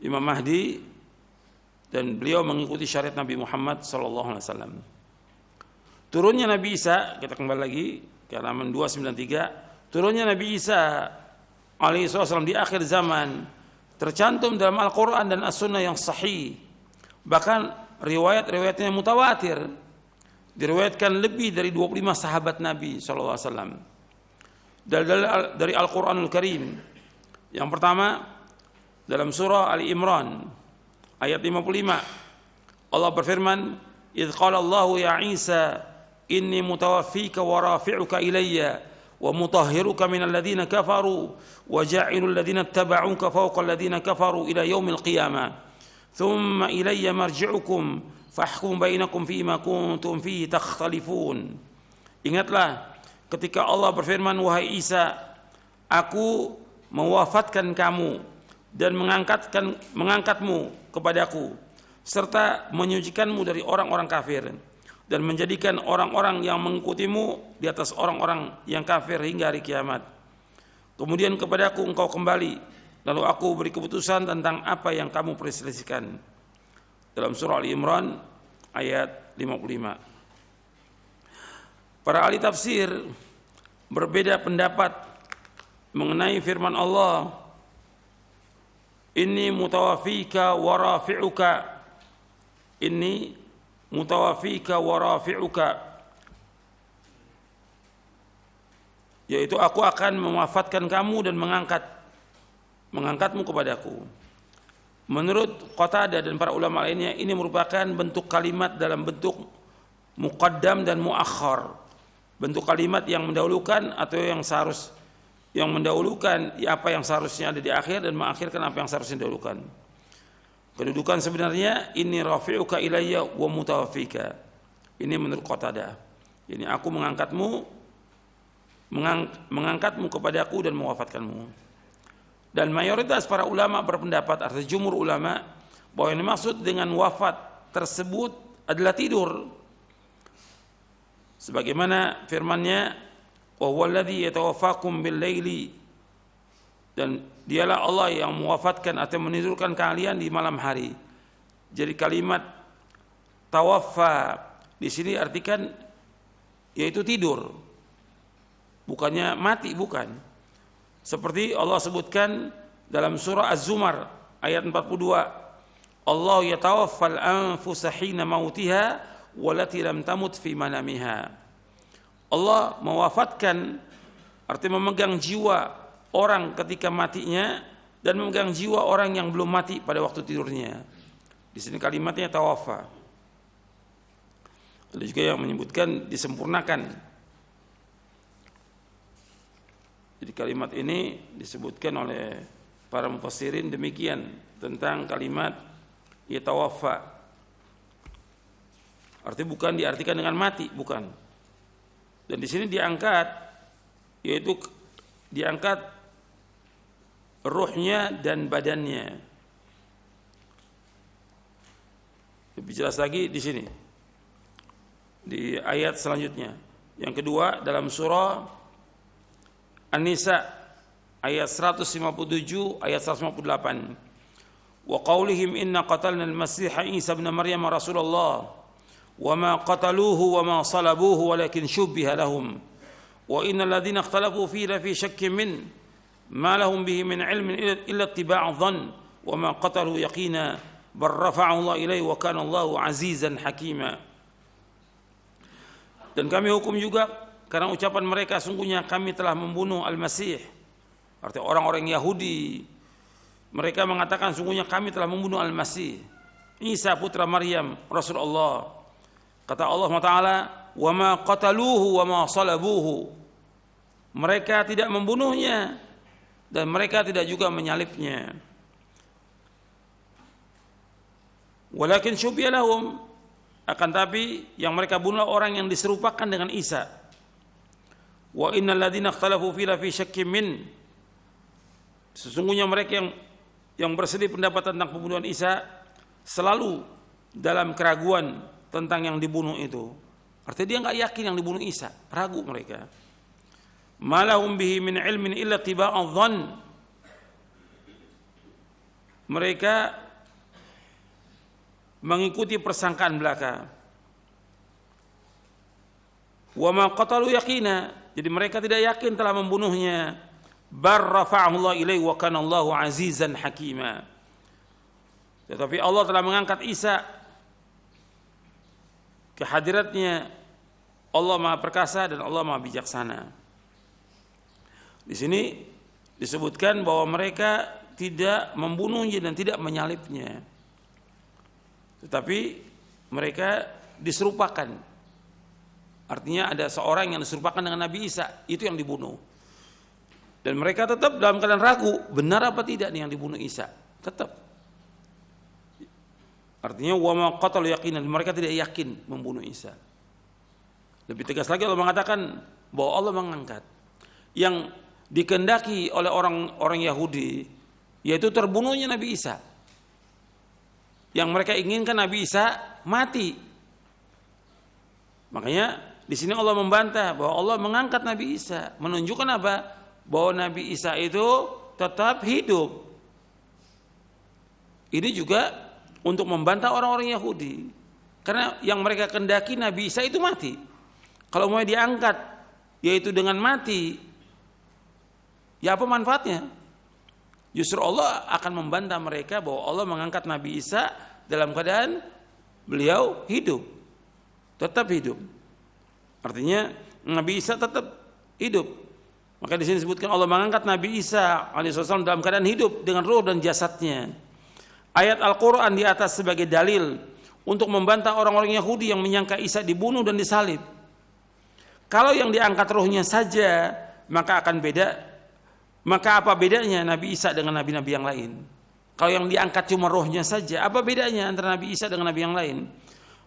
Imam Mahdi dan beliau mengikuti syariat Nabi Muhammad sallallahu alaihi wasallam. Turunnya Nabi Isa, kita kembali lagi ke halaman 293, turunnya Nabi Isa alaihi wasallam di akhir zaman tercantum dalam Al-Qur'an dan As-Sunnah yang sahih. Bahkan riwayat-riwayatnya mutawatir, diriwayatkan lebih dari 25 sahabat Nabi sallallahu alaihi wasallam. Dari Al-Qur'anul Karim. Yang pertama dalam surah Ali Imran ayat 55. Allah berfirman, "Idz qala Allahu ya Isa, inni mutawaffika wa rafi'uka ilayya wa mutahhiruka minal ladzina kafaru wa ja'ilul ladzina ittaba'uka fawqa alladzina kafaru ila yaumil qiyamah. Thumma ilayya marji'ukum fahkum bainakum fima kuntum fihi takhtalifun." Ingatlah ketika Allah berfirman, wahai Isa, aku mewafatkan kamu dan mengangkatmu kepadaku serta menyucikanmu dari orang-orang kafir dan menjadikan orang-orang yang mengikutimu di atas orang-orang yang kafir hingga hari kiamat. Kemudian kepadaku engkau kembali, lalu aku beri keputusan tentang apa yang kamu perselisihkan. Dalam surah Ali Imran ayat 55. Para ahli tafsir berbeda pendapat mengenai firman Allah, inni mutawafika wa rafi'uka, inni mutawafika wa rafi'uka, yaitu aku akan mewafatkan kamu dan mengangkatmu kepadaku. Menurut Qatadah dan para ulama lainnya, ini merupakan bentuk kalimat dalam bentuk muqaddam dan muakhar, bentuk kalimat yang mendahulukan atau yang mendahulukan apa yang seharusnya ada di akhir dan mengakhirkan apa yang seharusnya didahulukan. Kedudukan sebenarnya ini rafi'uka ilayya wa mutawaffika. Ini menurut Qatadah. Ini aku mengangkatmu kepadaku dan mewafatkanmu. Dan mayoritas para ulama berpendapat, artinya jumhur ulama, bahwa yang dimaksud dengan wafat tersebut adalah tidur. Sebagaimana firman-Nya, wa huwallazi yatawaffakum bil-laili, dan dialah Allah yang mewafatkan atau menidurkan kalian di malam hari. Jadi kalimat tawaffa di sini artikan yaitu tidur, bukannya mati, bukan. Seperti Allah sebutkan dalam surah Az-Zumar ayat 42, Allah yatawaffal anfusa hina mautiha wallati lam tamut fi manamiha. Allah mewafatkan, artinya memegang jiwa orang ketika matinya dan memegang jiwa orang yang belum mati pada waktu tidurnya. Di sini kalimatnya tawaffa. Ada juga yang menyebutkan disempurnakan. Jadi kalimat ini disebutkan oleh para mufassirin demikian tentang kalimat yatawaffa. Artinya bukan diartikan dengan mati, bukan. Dan di sini diangkat yaitu diangkat ruhnya dan badannya. Lebih jelas lagi di sini di ayat selanjutnya. Yang kedua dalam surah An-Nisa ayat 157 ayat 158. Wa qaulihim inna qatalna al-masih Isa ibn Maryam Rasulullah wa ma qataluhu wa ma salabuhu walakin syubbiha lahum wa innal ladzina ikhtalafu fihi la fi syakkin min ma lahum bihi min ilmin illa ittiba' dhann wa ma qatalu yaqina bal rafa'ahu Allah ilaihi wa kana Allahu azizan hakima. Dan kami hukum juga karena ucapan mereka sungguhnya kami telah membunuh Al-Masih. Artinya orang-orang Yahudi mereka mengatakan sungguhnya kami telah membunuh Al-Masih Isa putra Maryam Rasulullah. Kata Allah Taala, "Wa ma qataluhu wa ma salabuhu." Mereka tidak membunuhnya dan mereka tidak juga menyalibnya. Walakin syubbiha lahum, akan tapi yang mereka bunuh orang yang diserupakan dengan Isa. Wa innal ladzina ikhtalafu fi syakkin min, sesungguhnya mereka yang berselisih pendapat tentang pembunuhan Isa selalu dalam keraguan tentang yang dibunuh itu. Artinya dia enggak yakin yang dibunuh Isa, ragu mereka. Malahum bihi min ilmin illa tiba'adh dhann. Mereka mengikuti persangkaan belaka. Wa ma qatalu yaqina, jadi mereka tidak yakin telah membunuhnya. Bar rafa'ahu Allah ilaihi wa kana Allahu azizan hakima. Tetapi Allah telah mengangkat Isa ke hadiratnya. Allah Maha Perkasa dan Allah Maha Bijaksana. Di sini disebutkan bahwa mereka tidak membunuhnya dan tidak menyalibnya. Tetapi mereka diserupakan. Artinya ada seorang yang diserupakan dengan Nabi Isa, itu yang dibunuh. Dan mereka tetap dalam keadaan ragu, benar apa tidak nih yang dibunuh Isa? Tetap. Artinya wa ma qatalu yaqinan, mereka tidak yakin membunuh Isa. Lebih tegas lagi Allah mengatakan bahwa Allah mengangkat yang dikehendaki oleh orang-orang Yahudi, yaitu terbunuhnya Nabi Isa. Yang mereka inginkan Nabi Isa mati. Makanya di sini Allah membantah bahwa Allah mengangkat Nabi Isa, menunjukkan apa? Bahwa Nabi Isa itu tetap hidup. Ini juga untuk membantah orang-orang Yahudi, karena yang mereka kehendaki Nabi Isa itu mati. Kalau mau diangkat yaitu dengan mati, ya apa manfaatnya? Justru Allah akan membantah mereka bahwa Allah mengangkat Nabi Isa dalam keadaan beliau hidup, tetap hidup. Artinya Nabi Isa tetap hidup. Maka di sini disebutkan Allah mengangkat Nabi Isa alaihissalam dalam keadaan hidup dengan ruh dan jasadnya. Ayat Al-Quran di atas sebagai dalil untuk membantah orang-orang Yahudi yang menyangka Isa dibunuh dan disalib. Kalau yang diangkat ruhnya saja, maka akan beda. Maka apa bedanya Nabi Isa dengan nabi-nabi yang lain? Kalau yang diangkat cuma rohnya saja, apa bedanya antara Nabi Isa dengan nabi yang lain?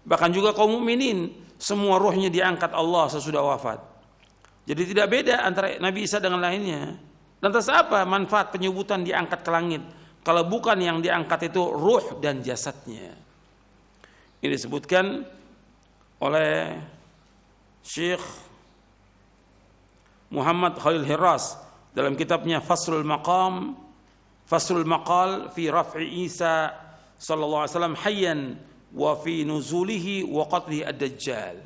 Bahkan juga kaum mukminin, semua rohnya diangkat Allah sesudah wafat. Jadi tidak beda antara Nabi Isa dengan lainnya. Lantas apa manfaat penyebutan diangkat ke langit kalau bukan yang diangkat itu ruh dan jasadnya? Ini disebutkan oleh Syekh Muhammad Khalil Hiras dalam kitabnya Faslul Maqal fi Raf'i Isa sallallahu alaihi wasallam hayyan wa fi nuzulihi wa qatlihi ad-Dajjal.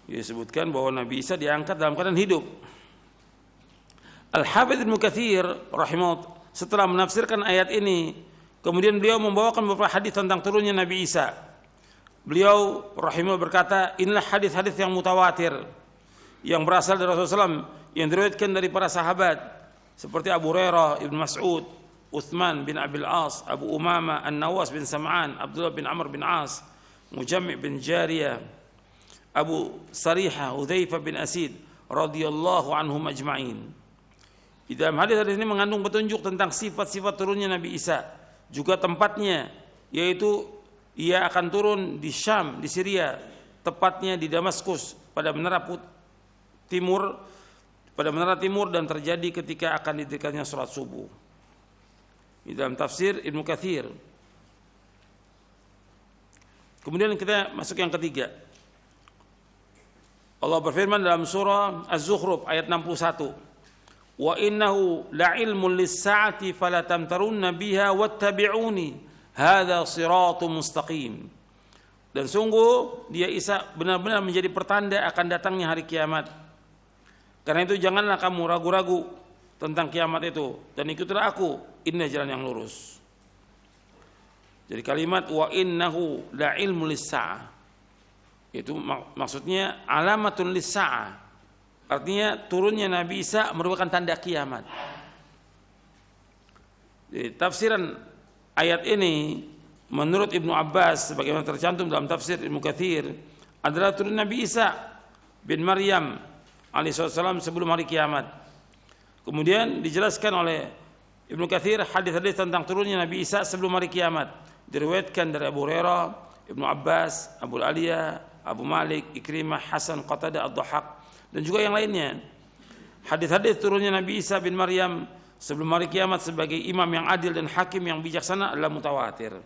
Disebutkan bahwa Nabi Isa diangkat dalam keadaan hidup. Al-Hafidz Ibnu Katsir rahimahullah setelah menafsirkan ayat ini, kemudian beliau membawakan beberapa hadis tentang turunnya Nabi Isa. Beliau rahimahullah berkata, inilah hadis-hadis yang mutawatir yang berasal dari Rasulullah SAW, yang diriwayatkan dari para sahabat seperti Abu Hurairah, Ibnu Mas'ud, Utsman bin Abil As, Abu Umamah, An-Nawas bin Sam'an, Abdullah bin Amr bin As, Mujammi' bin Jariyah, Abu Sarihah, Hudzaifah bin Asid radhiyallahu anhum ajma'in. Di dalam hadis-hadis ini mengandung petunjuk tentang sifat-sifat turunnya Nabi Isa, juga tempatnya, yaitu ia akan turun di Syam, di Syria, tepatnya di Damaskus pada menara timur dan terjadi ketika akan didirikannya salat subuh. Di dalam tafsir Ibnu Katsir. Kemudian kita masuk yang ketiga. Allah berfirman dalam surah Az-Zukhruf ayat 61. Wa innahu la'ilmun lis-sa'ati fala tamtarunna biha wattabi'uni hadza siratun mustaqim. Dan sungguh dia Isa benar-benar menjadi pertanda akan datangnya hari kiamat. Karena itu janganlah kamu ragu-ragu tentang kiamat itu dan ikutilah aku, ini jalan yang lurus. Jadi kalimat wa innahu la'ilmun lis-sa'ah itu maksudnya alamatun lis-sa'ah. Artinya turunnya Nabi Isa merupakan tanda kiamat. Jadi tafsiran ayat ini menurut Ibnu Abbas sebagaimana tercantum dalam tafsir Ibnu Katsir adalah turun Nabi Isa bin Maryam alaihissalam sebelum hari kiamat. Kemudian dijelaskan oleh Ibnu Katsir hadis-hadis tentang turunnya Nabi Isa sebelum hari kiamat. Diriwayatkan dari Abu Hurairah, Ibnu Abbas, Abu Aliyah, Abu Malik, Ikrimah, Hasan, Qatadah, Ad-Dhahhak dan juga yang lainnya. Hadis-hadis turunnya Nabi Isa bin Maryam sebelum hari kiamat sebagai imam yang adil dan hakim yang bijaksana adalah mutawatir.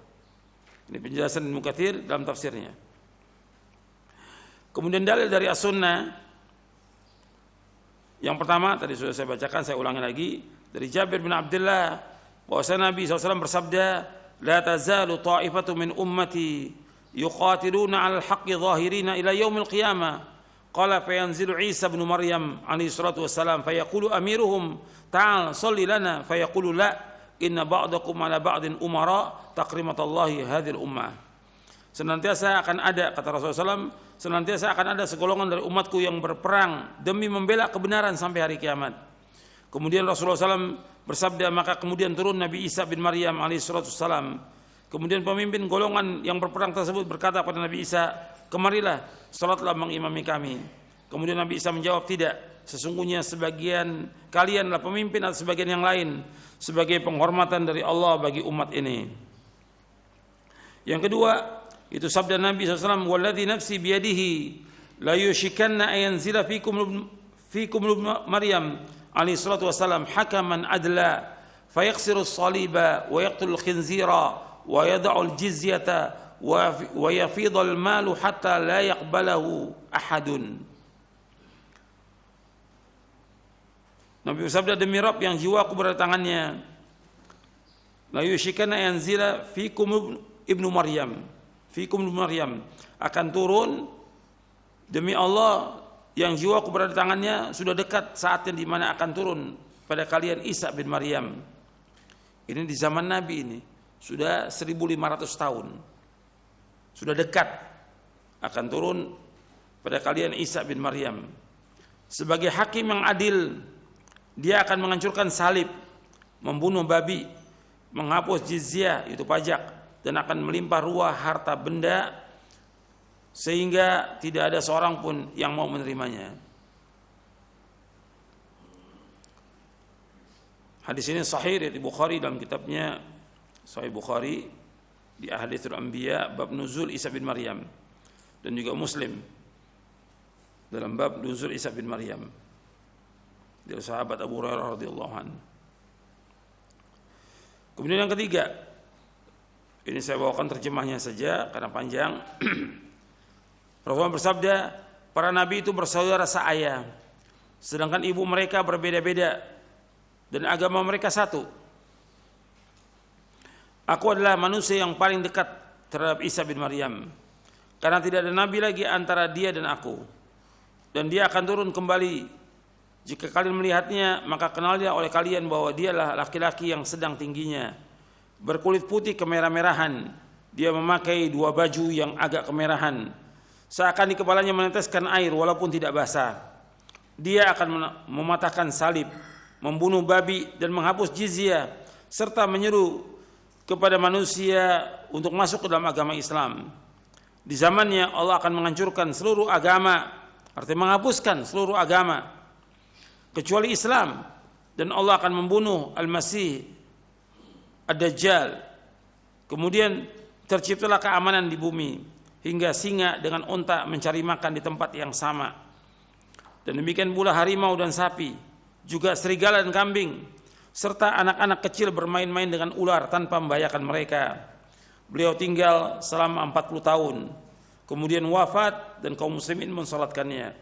Ini penjelasan Ibnu Katsir dalam tafsirnya. Kemudian dalil dari As-Sunnah yang pertama tadi sudah saya bacakan, saya ulangi lagi dari Jabir bin Abdullah bahwa Nabi SAW bersabda, "La tazalu ta'ifatu min ummati yuqatiluna 'alal haqqi zahirina ila yaumil qiyamah." Qala fayanzilu Isa bin Maryam alaihi salatu wassalam fayaqulu amiruhum ta'al shalli lana fayaqulu la inna ba'dakum 'ala ba'din umara takrimatallahi hadhil ummah. Senantiasa akan ada, kata Rasulullah SAW, senantiasa akan ada segolongan dari umatku yang berperang demi membela kebenaran sampai hari kiamat. Kemudian Rasulullah SAW bersabda, maka kemudian turun Nabi Isa bin Maryam alaihissalam. Kemudian pemimpin golongan yang berperang tersebut berkata kepada Nabi Isa, kemarilah, salatlah mengimami kami. Kemudian Nabi Isa menjawab, tidak, sesungguhnya sebagian kalianlah pemimpin atau sebagian yang lain, sebagai penghormatan dari Allah bagi umat ini. Yang kedua, itu sabda Nabi SAW, walladzi nafsi biyadihi la yushikanna ayanzila fikum Maryam alaihi salatu wassalam hakaman adla fayaksiru saliba wa yaqtul khinzira wa yada'ul jizyata wa yafidul malu hatta la yaqbalahu ahadun. Nabi bersabda, demi Rabb yang jiwaku berada di tangannya, la yushikanna ayanzila fikum ibnu Maryam, akan turun, demi Allah yang jiwaku berada di tangannya, sudah dekat saatnya di mana akan turun pada kalian Isa bin Maryam. Ini di zaman Nabi, ini sudah 1500 tahun, sudah dekat akan turun pada kalian Isa bin Maryam sebagai hakim yang adil. Dia akan menghancurkan salib, membunuh babi, menghapus jizyah, itu pajak, dan akan melimpah ruah harta benda sehingga tidak ada seorang pun yang mau menerimanya. Hadis ini sahih dari Bukhari dalam kitabnya Sahih Bukhari di Ahaditsul Anbiya bab nuzul Isa bin Maryam, dan juga Muslim dalam bab nuzul Isa bin Maryam dari sahabat Abu Hurairah radhiyallahu anhu. Kemudian yang ketiga, ini saya bawakan terjemahnya saja karena panjang. Rasulullah bersabda, para nabi itu bersaudara seayah, sedangkan ibu mereka berbeda-beda dan agama mereka satu. Aku adalah manusia yang paling dekat terhadap Isa bin Maryam, karena tidak ada nabi lagi antara dia dan aku, dan dia akan turun kembali. Jika kalian melihatnya, maka kenalilah oleh kalian bahwa dialah laki-laki yang sedang tingginya, berkulit putih kemerah-merahan. Dia memakai dua baju yang agak kemerahan, seakan di kepalanya meneteskan air walaupun tidak basah. Dia akan mematahkan salib, membunuh babi, dan menghapus jizyah, serta menyeru kepada manusia untuk masuk ke dalam agama Islam. Di zamannya Allah akan menghancurkan seluruh agama, artinya menghapuskan seluruh agama kecuali Islam, dan Allah akan membunuh Al-Masih Ad-Dajjal. Kemudian terciptalah keamanan di bumi. hingga singa dengan unta mencari makan di tempat yang sama. Dan demikian pula harimau dan sapi, juga serigala dan kambing, serta anak-anak kecil bermain-main dengan ular tanpa membahayakan mereka. Beliau tinggal selama 40 tahun, kemudian wafat dan kaum muslimin mensalatkannya.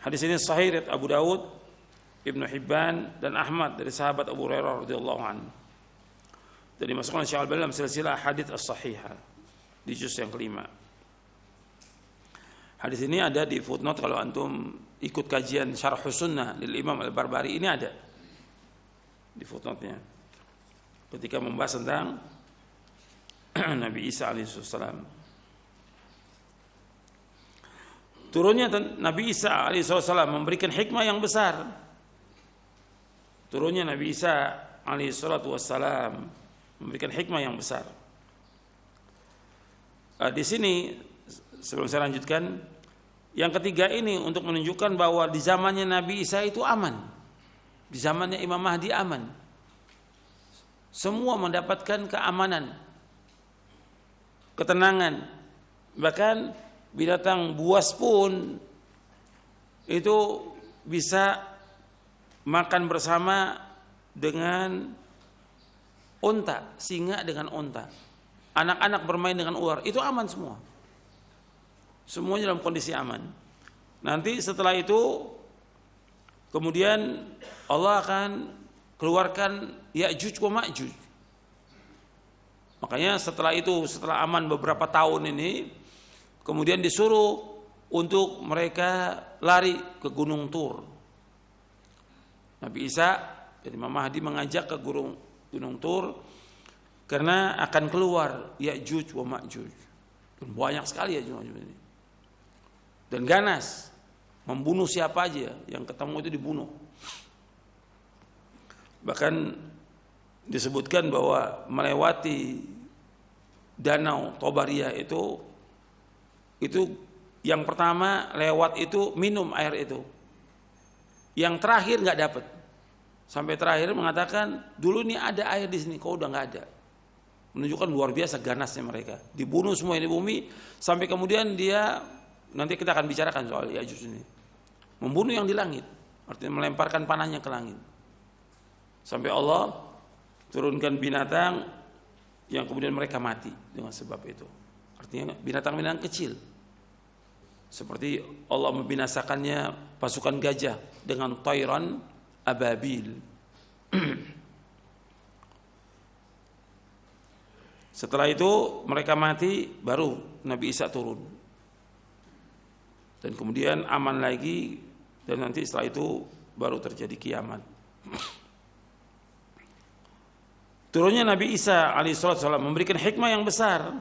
Hadis ini sahih riwayat Abu Daud, Ibnu Hibban dan Ahmad dari sahabat Abu Hurairah radhiyallahu anhu. Dan dimasukkan Syekh Al-Albani dalam silsilah hadits as-sahihah di juz yang kelima. Hadis ini ada di footnote kalau antum ikut kajian Syarh Sunnah lil Imam Al-Barbari, ini ada di footnote-nya ketika membahas tentang Nabi Isa alaihissalam. Turunnya Nabi Isa alaihissalam memberikan hikmah yang besar. Turunnya Nabi Isa alaihissalam memberikan hikmah yang besar. Di sini sebelum saya lanjutkan, yang ketiga ini untuk menunjukkan bahwa di zamannya Nabi Isa itu aman, di zamannya Imam Mahdi aman, semua mendapatkan keamanan, ketenangan, bahkan binatang buas pun itu bisa makan bersama dengan unta, singa dengan unta, anak-anak bermain dengan ular, itu aman semua. Semuanya dalam kondisi aman. Nanti setelah itu kemudian Allah akan keluarkan Ya'juj wa Ma'juj. Makanya setelah itu, setelah aman beberapa tahun ini, kemudian disuruh untuk mereka lari ke Gunung Tur. Nabi Isa dan Imam Mahdi mengajak ke Gunung Tur karena akan keluar Ya'juj wa Ma'juj. Dan banyak sekali Ya'juj wa Ma'juj ini. Dan ganas, membunuh siapa aja yang ketemu itu dibunuh. Bahkan disebutkan bahwa melewati danau Tobariyah itu yang pertama lewat itu minum air itu, yang terakhir nggak dapat, sampai terakhir mengatakan dulu ini ada air di sini, kok udah nggak ada. Menunjukkan luar biasa ganasnya mereka, dibunuh semua di bumi, sampai kemudian dia, nanti kita akan bicarakan soal Ya'juj ini, membunuh yang di langit, artinya melemparkan panahnya ke langit, sampai Allah turunkan binatang yang kemudian mereka mati dengan sebab itu. Artinya binatang-binatang kecil, seperti Allah membinasakannya pasukan gajah dengan tayran ababil. Setelah itu mereka mati, baru Nabi Isa turun. Dan kemudian aman lagi, dan nanti setelah itu baru terjadi kiamat. Turunnya Nabi Isa alaihissalam memberikan hikmah yang besar.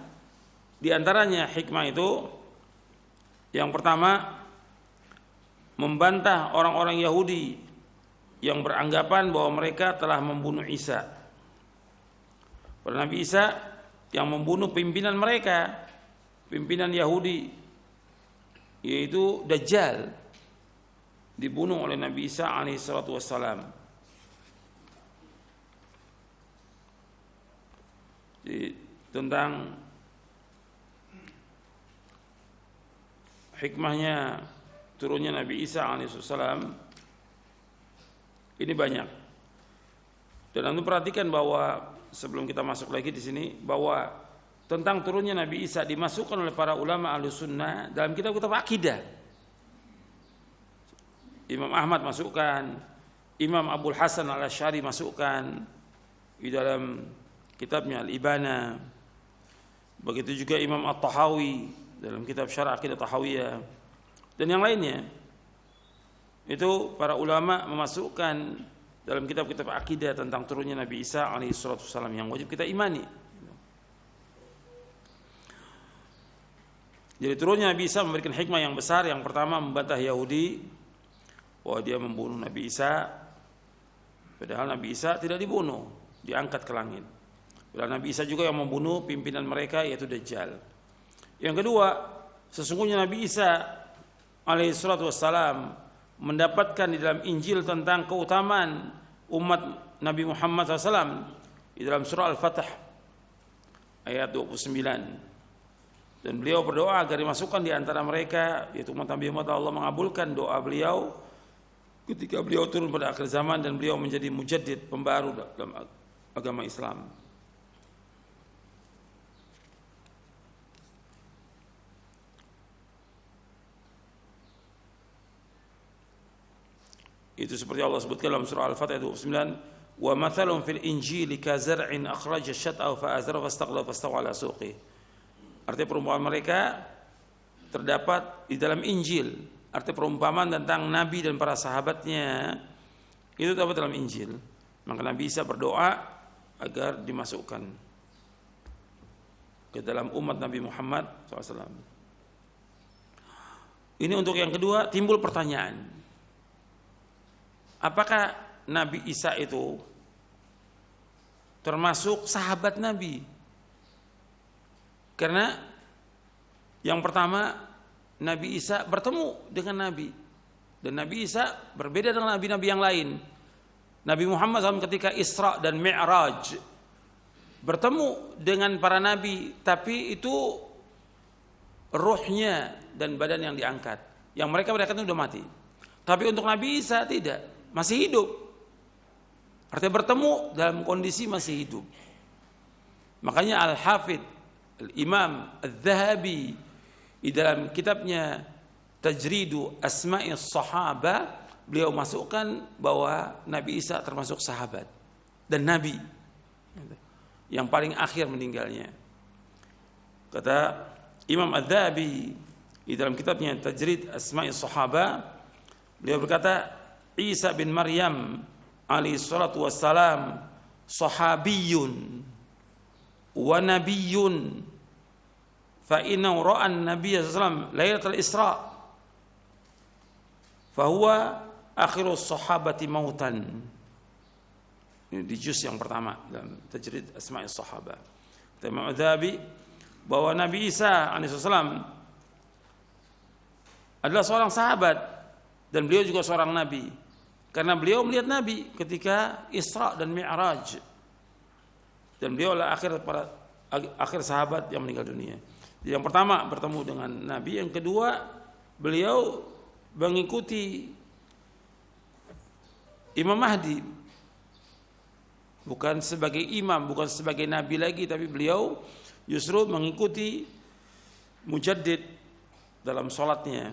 Di antaranya hikmah itu, yang pertama, membantah orang-orang Yahudi yang beranggapan bahwa mereka telah membunuh Isa. Pada Nabi Isa yang membunuh pimpinan mereka, pimpinan Yahudi, yaitu Dajjal, dibunuh oleh Nabi Isa alaihissalam. Tentang hikmahnya turunnya Nabi Isa alaihissalam ini banyak. Dan anda perhatikan bahwa sebelum kita masuk lagi di sini, bahwa tentang turunnya Nabi Isa dimasukkan oleh para ulama Ahlussunnah dalam kitab-kitab akidah. Imam Ahmad masukkan, Imam Abul Hasan Al-Asy'ari masukkan di dalam kitabnya Al-Ibana. Begitu juga Imam At-Tahawi dalam kitab Syarh Aqidah Tahawiyah dan yang lainnya. Itu para ulama memasukkan dalam kitab-kitab akidah tentang turunnya Nabi Isa alaihissalam yang wajib kita imani. Jadi turunnya Nabi Isa memberikan hikmah yang besar. Yang pertama, membantah Yahudi bahwa dia membunuh Nabi Isa, padahal Nabi Isa tidak dibunuh, diangkat ke langit. Padahal Nabi Isa juga yang membunuh pimpinan mereka, yaitu Dajjal. Yang kedua, sesungguhnya Nabi Isa alaihissalam mendapatkan di dalam Injil tentang keutamaan umat Nabi Muhammad SAW di dalam surah Al-Fatah. ayat 29. Dan beliau berdoa agar dimasukkan di antara mereka, yaitu umat Nabi Muhammad. Allah mengabulkan doa beliau ketika beliau turun pada akhir zaman dan beliau menjadi mujaddid, pembaru dalam agama Islam. Itu seperti Allah sebutkan dalam surah Al-Fatih ayat 29, wa mathalun fil injili ka zar'in akhraja syat'ahu fa azara fastaghlaba fastawa ala suqihi. Artinya perumpamaan mereka terdapat di dalam Injil. Artinya perumpamaan tentang Nabi dan para sahabatnya itu terdapat dalam Injil. Maka Nabi Isa berdoa agar dimasukkan ke dalam umat Nabi Muhammad SAW. Ini untuk yang kedua. Timbul pertanyaan, apakah Nabi Isa itu termasuk sahabat Nabi? Karena yang pertama, Nabi Isa bertemu dengan Nabi, dan Nabi Isa berbeda dengan nabi-nabi yang lain. Nabi Muhammad SAW ketika Isra dan Mi'raj bertemu dengan para nabi, tapi itu ruhnya dan badan yang diangkat. Yang mereka berangkat sudah mati. Tapi untuk Nabi Isa tidak, masih hidup. Artinya bertemu dalam kondisi masih hidup. Makanya Al-Hafidh Al-Imam Al-Zahabi di dalam kitabnya Tajridu Asma'i Sahaba, beliau masukkan bahwa Nabi Isa termasuk sahabat dan Nabi yang paling akhir meninggalnya. Kata Imam Al-Zahabi di dalam kitabnya Tajrid Asma'i Sahaba, beliau berkata, Isa bin Maryam alaihi salatu wassalam sahabiyun wa nabiyyun fa innahu ra'a an-nabiy sallallahu alaihi wasallam lailatul Isra fa huwa akhirus sahabati mautan. Ini di juz yang pertama dalam Tajrid Asma'i Sahaba. Imam Adzabi bahwa Nabi Isa alaihi salam adalah seorang sahabat dan beliau juga seorang nabi karena beliau melihat Nabi ketika Isra dan Mi'raj. Dan beliau adalah akhir sahabat yang meninggal dunia. Yang pertama bertemu dengan Nabi, yang kedua beliau mengikuti Imam Mahdi, bukan sebagai imam, bukan sebagai nabi lagi, tapi beliau justru mengikuti mujaddid dalam sholatnya,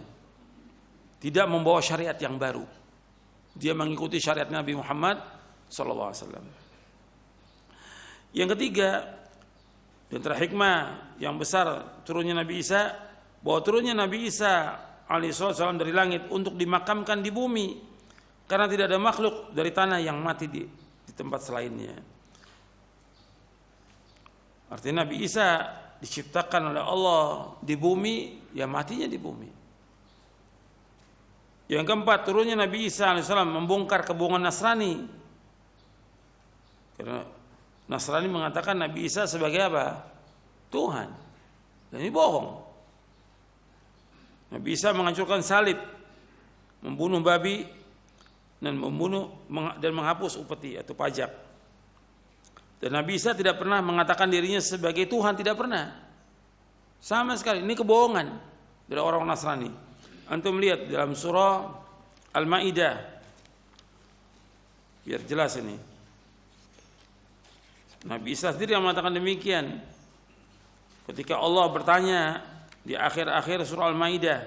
tidak membawa syariat yang baru. Dia mengikuti syariat Nabi Muhammad SAW. Yang ketiga, di antara hikmah yang besar turunnya Nabi Isa, bahwa turunnya Nabi Isa alaihissalam dari langit untuk dimakamkan di bumi, karena tidak ada makhluk dari tanah yang mati di tempat selainnya. Artinya Nabi Isa diciptakan oleh Allah di bumi, ya matinya di bumi. Yang keempat, turunnya Nabi Isa alaihissalam membongkar kebohongan Nasrani. Karena Nasrani mengatakan Nabi Isa sebagai apa? Tuhan. Dan ini bohong. Nabi Isa menghancurkan salib, membunuh babi, dan menghapus upeti atau pajak. Dan Nabi Isa tidak pernah mengatakan dirinya sebagai Tuhan, tidak pernah. Sama sekali. Ini kebohongan dari orang Nasrani. Antum lihat dalam surah Al-Maidah, biar jelas ini. Nabi Isa sendiri yang mengatakan demikian ketika Allah bertanya di akhir-akhir surah Al-Maidah.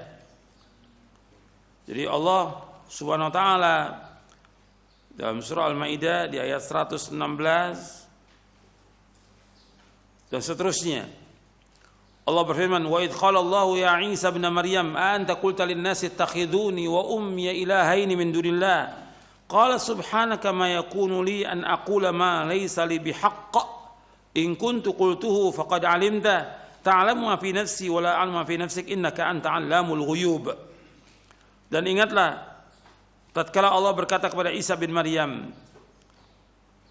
Jadi Allah Subhanahu wa taala dalam surah Al-Maidah di ayat 116 dan seterusnya, Allah berfirman, wa idh qala Allahu ya Isa ibn Maryam a anta qulta lin-nasi ittakhiduni wa ummi ilahaini min dunillah qala subhanaka ma yakunu li an aqula ma laysa li bihaqq in kuntu qultuhu faqad alimta ta'lamu ma fi nafsi wa la a'lamu ma fi nafsik innaka anta 'allamul ghuyub. Dan ingatlah tatkala Allah berkata kepada Isa bin Maryam,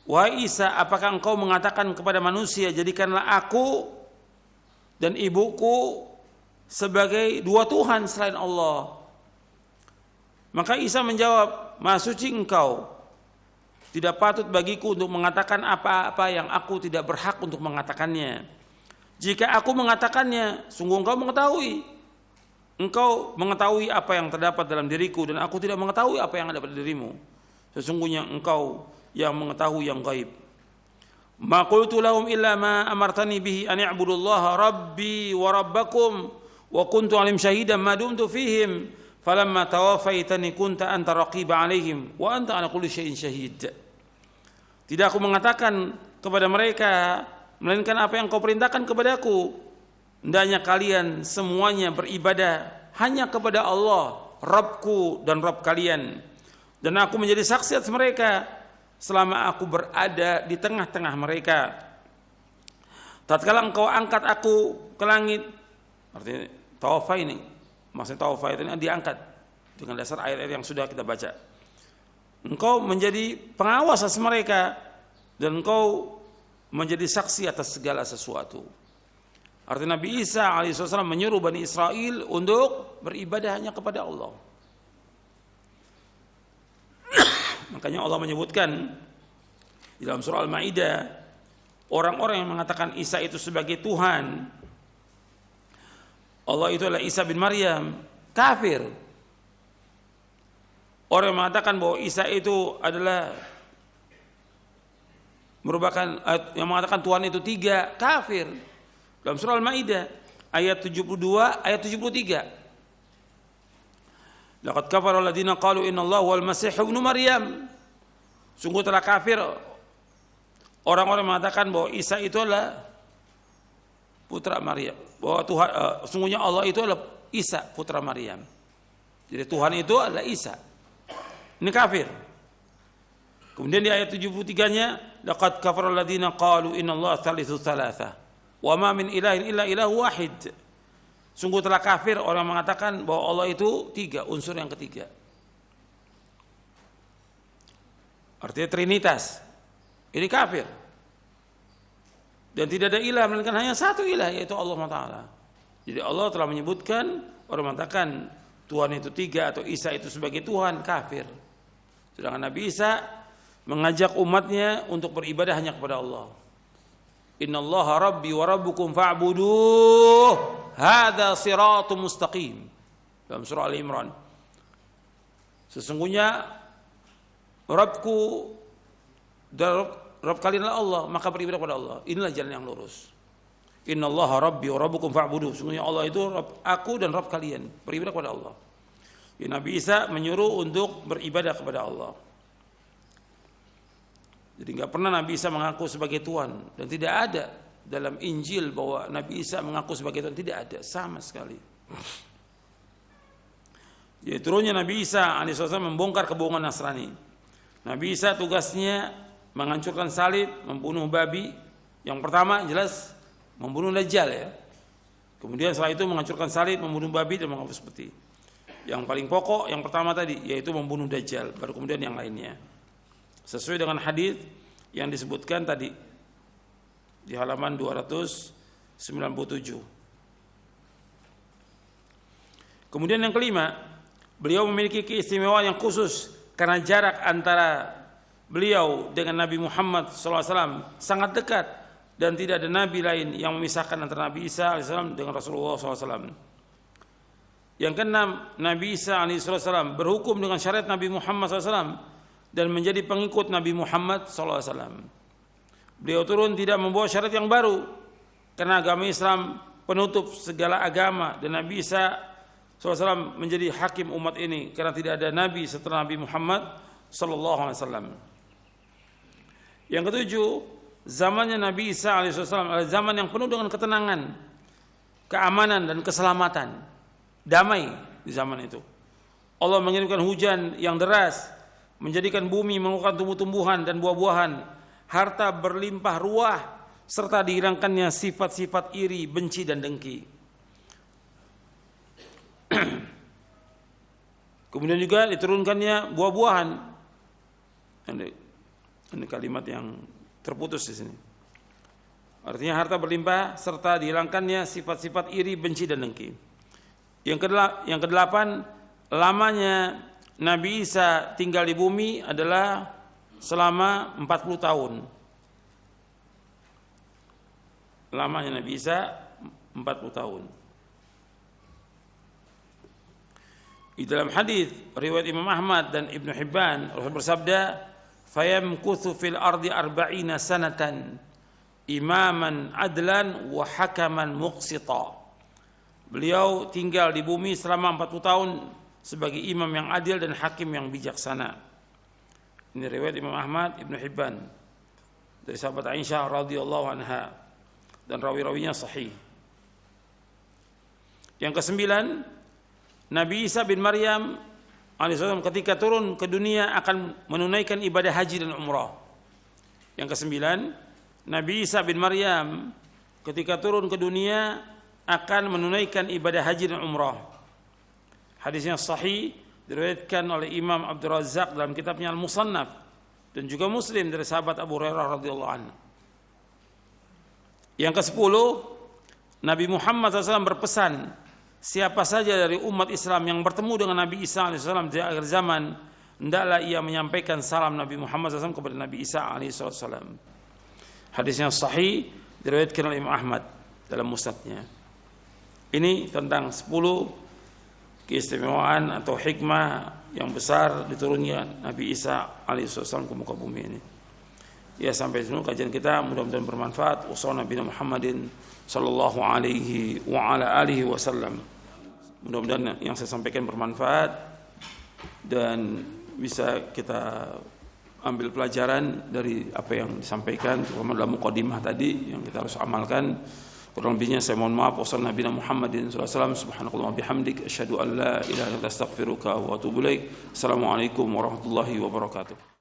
wahai Isa, apakah engkau mengatakan kepada manusia, jadikanlah aku dan ibuku sebagai dua Tuhan selain Allah? Maka Isa menjawab, Maha suci engkau, tidak patut bagiku untuk mengatakan apa-apa yang aku tidak berhak untuk mengatakannya. Jika aku mengatakannya, sungguh engkau mengetahui. Engkau mengetahui apa yang terdapat dalam diriku dan aku tidak mengetahui apa yang ada pada dirimu. Sesungguhnya engkau yang mengetahui yang gaib. Ma qultu lahum illa ma amartani bihi an i'budullaha rabbi wa rabbakum wa kuntu 'alayhim shahidan ma dumtu fihim falamma tawaffaitani kunta anta raqiba 'alaihim wa anta 'ala kulli syai'in syahid. Tidak aku mengatakan kepada mereka melainkan apa yang kau perintahkan kepadaku. Hendaknya kalian semuanya beribadah hanya kepada Allah, Rabbku dan Rabb kalian. Dan aku menjadi saksi atas mereka selama aku berada di tengah-tengah mereka. Tatkala engkau angkat aku ke langit, artinya tawafa ini, maksudnya tawafa itu diangkat dengan dasar ayat-ayat yang sudah kita baca. Engkau menjadi pengawas atas mereka dan engkau menjadi saksi atas segala sesuatu. Artinya Nabi Isa alaihissalam menyuruh Bani Israel untuk beribadah hanya kepada Allah. Makanya Allah menyebutkan di dalam surah Al-Maidah, orang-orang yang mengatakan Isa itu sebagai Tuhan, Allah itu adalah Isa bin Maryam, kafir. Orang yang mengatakan bahwa Isa itu adalah merupakan yang mengatakan Tuhan itu tiga, kafir. Dalam surah Al-Maidah ayat 72 ayat 73. Laqad kafara alladziina qalu innallaha wal masih ibnu Maryam. Sungguh telah kafir orang-orang mengatakan bahwa Isa itu adalah putra Maryam. Bahwa Tuhan sungguhnya Allah itu adalah Isa putra Maryam. Jadi Tuhan itu adalah Isa. Ini kafir. Kemudian di ayat 73-nya laqad kafara alladziina qalu innallaha tsalitsu tsalatsa. Wa ma min ilahin illa ilahu wahid. Sungguh telah kafir orang mengatakan bahwa Allah itu tiga, unsur yang ketiga. Artinya Trinitas. Ini kafir. Dan tidak ada ilah melainkan hanya satu ilah, yaitu Allah Ta'ala. Jadi Allah telah menyebutkan orang mengatakan Tuhan itu tiga atau Isa itu sebagai Tuhan, kafir. Sedangkan Nabi Isa mengajak umatnya untuk beribadah hanya kepada Allah. Innallaha rabbi wa rabbukum fa'buduh hadza siratum mustaqim. Dalam surah Al-Imran. Sesungguhnya Rabbku dan Rabb kalian adalah Allah, maka beribadah kepada Allah. Inilah jalan yang lurus. Innallaha rabbi wa rabbukum fa'buduh. Sesungguhnya Allah itu Rabb aku dan Rabb kalian, beribadah kepada Allah. Ya, Nabi Isa menyuruh untuk beribadah kepada Allah. Jadi enggak pernah Nabi Isa mengaku sebagai Tuhan, dan tidak ada dalam Injil bahwa Nabi Isa mengaku sebagai Tuhan, tidak ada sama sekali. Jadi turunnya Nabi Isa alaihissalam membongkar kebohongan Nasrani. Nabi Isa tugasnya menghancurkan salib, membunuh babi. Yang pertama jelas membunuh Dajjal ya. Kemudian setelah itu menghancurkan salib, membunuh babi dan menghapus peti. Yang paling pokok yang pertama tadi yaitu membunuh Dajjal, baru kemudian yang lainnya. Sesuai dengan hadis yang disebutkan tadi di halaman 297. Kemudian yang kelima, beliau memiliki keistimewaan yang khusus karena jarak antara beliau dengan Nabi Muhammad SAW sangat dekat dan tidak ada nabi lain yang memisahkan antara Nabi Isa AS dengan Rasulullah SAW. Yang keenam, Nabi Isa AS berhukum dengan syariat Nabi Muhammad SAW dan menjadi pengikut Nabi Muhammad SAW. Beliau turun tidak membawa syariat yang baru karena agama Islam penutup segala agama dan Nabi Isa SAW menjadi hakim umat ini karena tidak ada Nabi setelah Nabi Muhammad SAW. Yang ketujuh, zamannya Nabi Isa AS adalah zaman yang penuh dengan ketenangan, keamanan dan keselamatan, damai di zaman itu. Allah mengirimkan hujan yang deras, menjadikan bumi mengeluarkan tumbuh-tumbuhan dan buah-buahan, harta berlimpah ruah, serta dihilangkannya sifat-sifat iri, benci dan dengki. Kemudian juga diturunkannya buah-buahan. Ini kalimat yang terputus di sini. Artinya harta berlimpah serta dihilangkannya sifat-sifat iri, benci dan dengki. Yang kedelapan, lamanya Nabi Isa tinggal di bumi adalah selama 40 tahun. lamanya Nabi Isa 40 tahun. Di dalam hadis riwayat Imam Ahmad dan Ibnu Hibban, Rasul bersabda, "Fayamkuthu fil ardi 40 sanatan imaman adlan wa hakaman muqsita." Beliau tinggal di bumi selama 40 tahun sebagai imam yang adil dan hakim yang bijaksana. Ini riwayat Imam Ahmad, Ibnu Hibban dari sahabat Aisyah radhiyallahu anha, dan rawi-rawinya sahih. Yang kesembilan, Nabi Isa bin Maryam alaihissalam ketika turun ke dunia akan menunaikan ibadah haji dan umrah. Yang kesembilan, Nabi Isa bin Maryam ketika turun ke dunia akan menunaikan ibadah haji dan umrah. Hadisnya sahih, diriwayatkan oleh Imam Abdul Razzaq dalam kitabnya Al-Musannaf, dan juga Muslim dari sahabat Abu Hurairah radhiyallahu anhu. Yang ke-10, Nabi Muhammad SAW berpesan, siapa saja dari umat Islam yang bertemu dengan Nabi Isa AS di akhir zaman, hendaklah ia menyampaikan salam Nabi Muhammad SAW kepada Nabi Isa AS. Hadisnya sahih, diriwayatkan oleh Imam Ahmad dalam musnadnya. Ini tentang 10 keistimewaan atau hikmah yang besar diturunnya Nabi Isa AS ke muka bumi ini. Ya, sampai sini kajian kita, mudah-mudahan bermanfaat. Wassalamualaikum Muhammadin sallallahu alaihi wa ala alihi wasallam. Mudah-mudahan yang saya sampaikan bermanfaat dan bisa kita ambil pelajaran dari apa yang disampaikan, terutama dalam mukadimah tadi yang kita harus amalkan. Kurang lebihnya saya mohon maaf. Wassalamualaikum Muhammadin sallallahu alaihi wasallam. Subhanakallah bihamdik asyhadu an la ilaha illa anta astaghfiruka wa atubu ilaik. Assalamualaikum warahmatullahi wabarakatuh.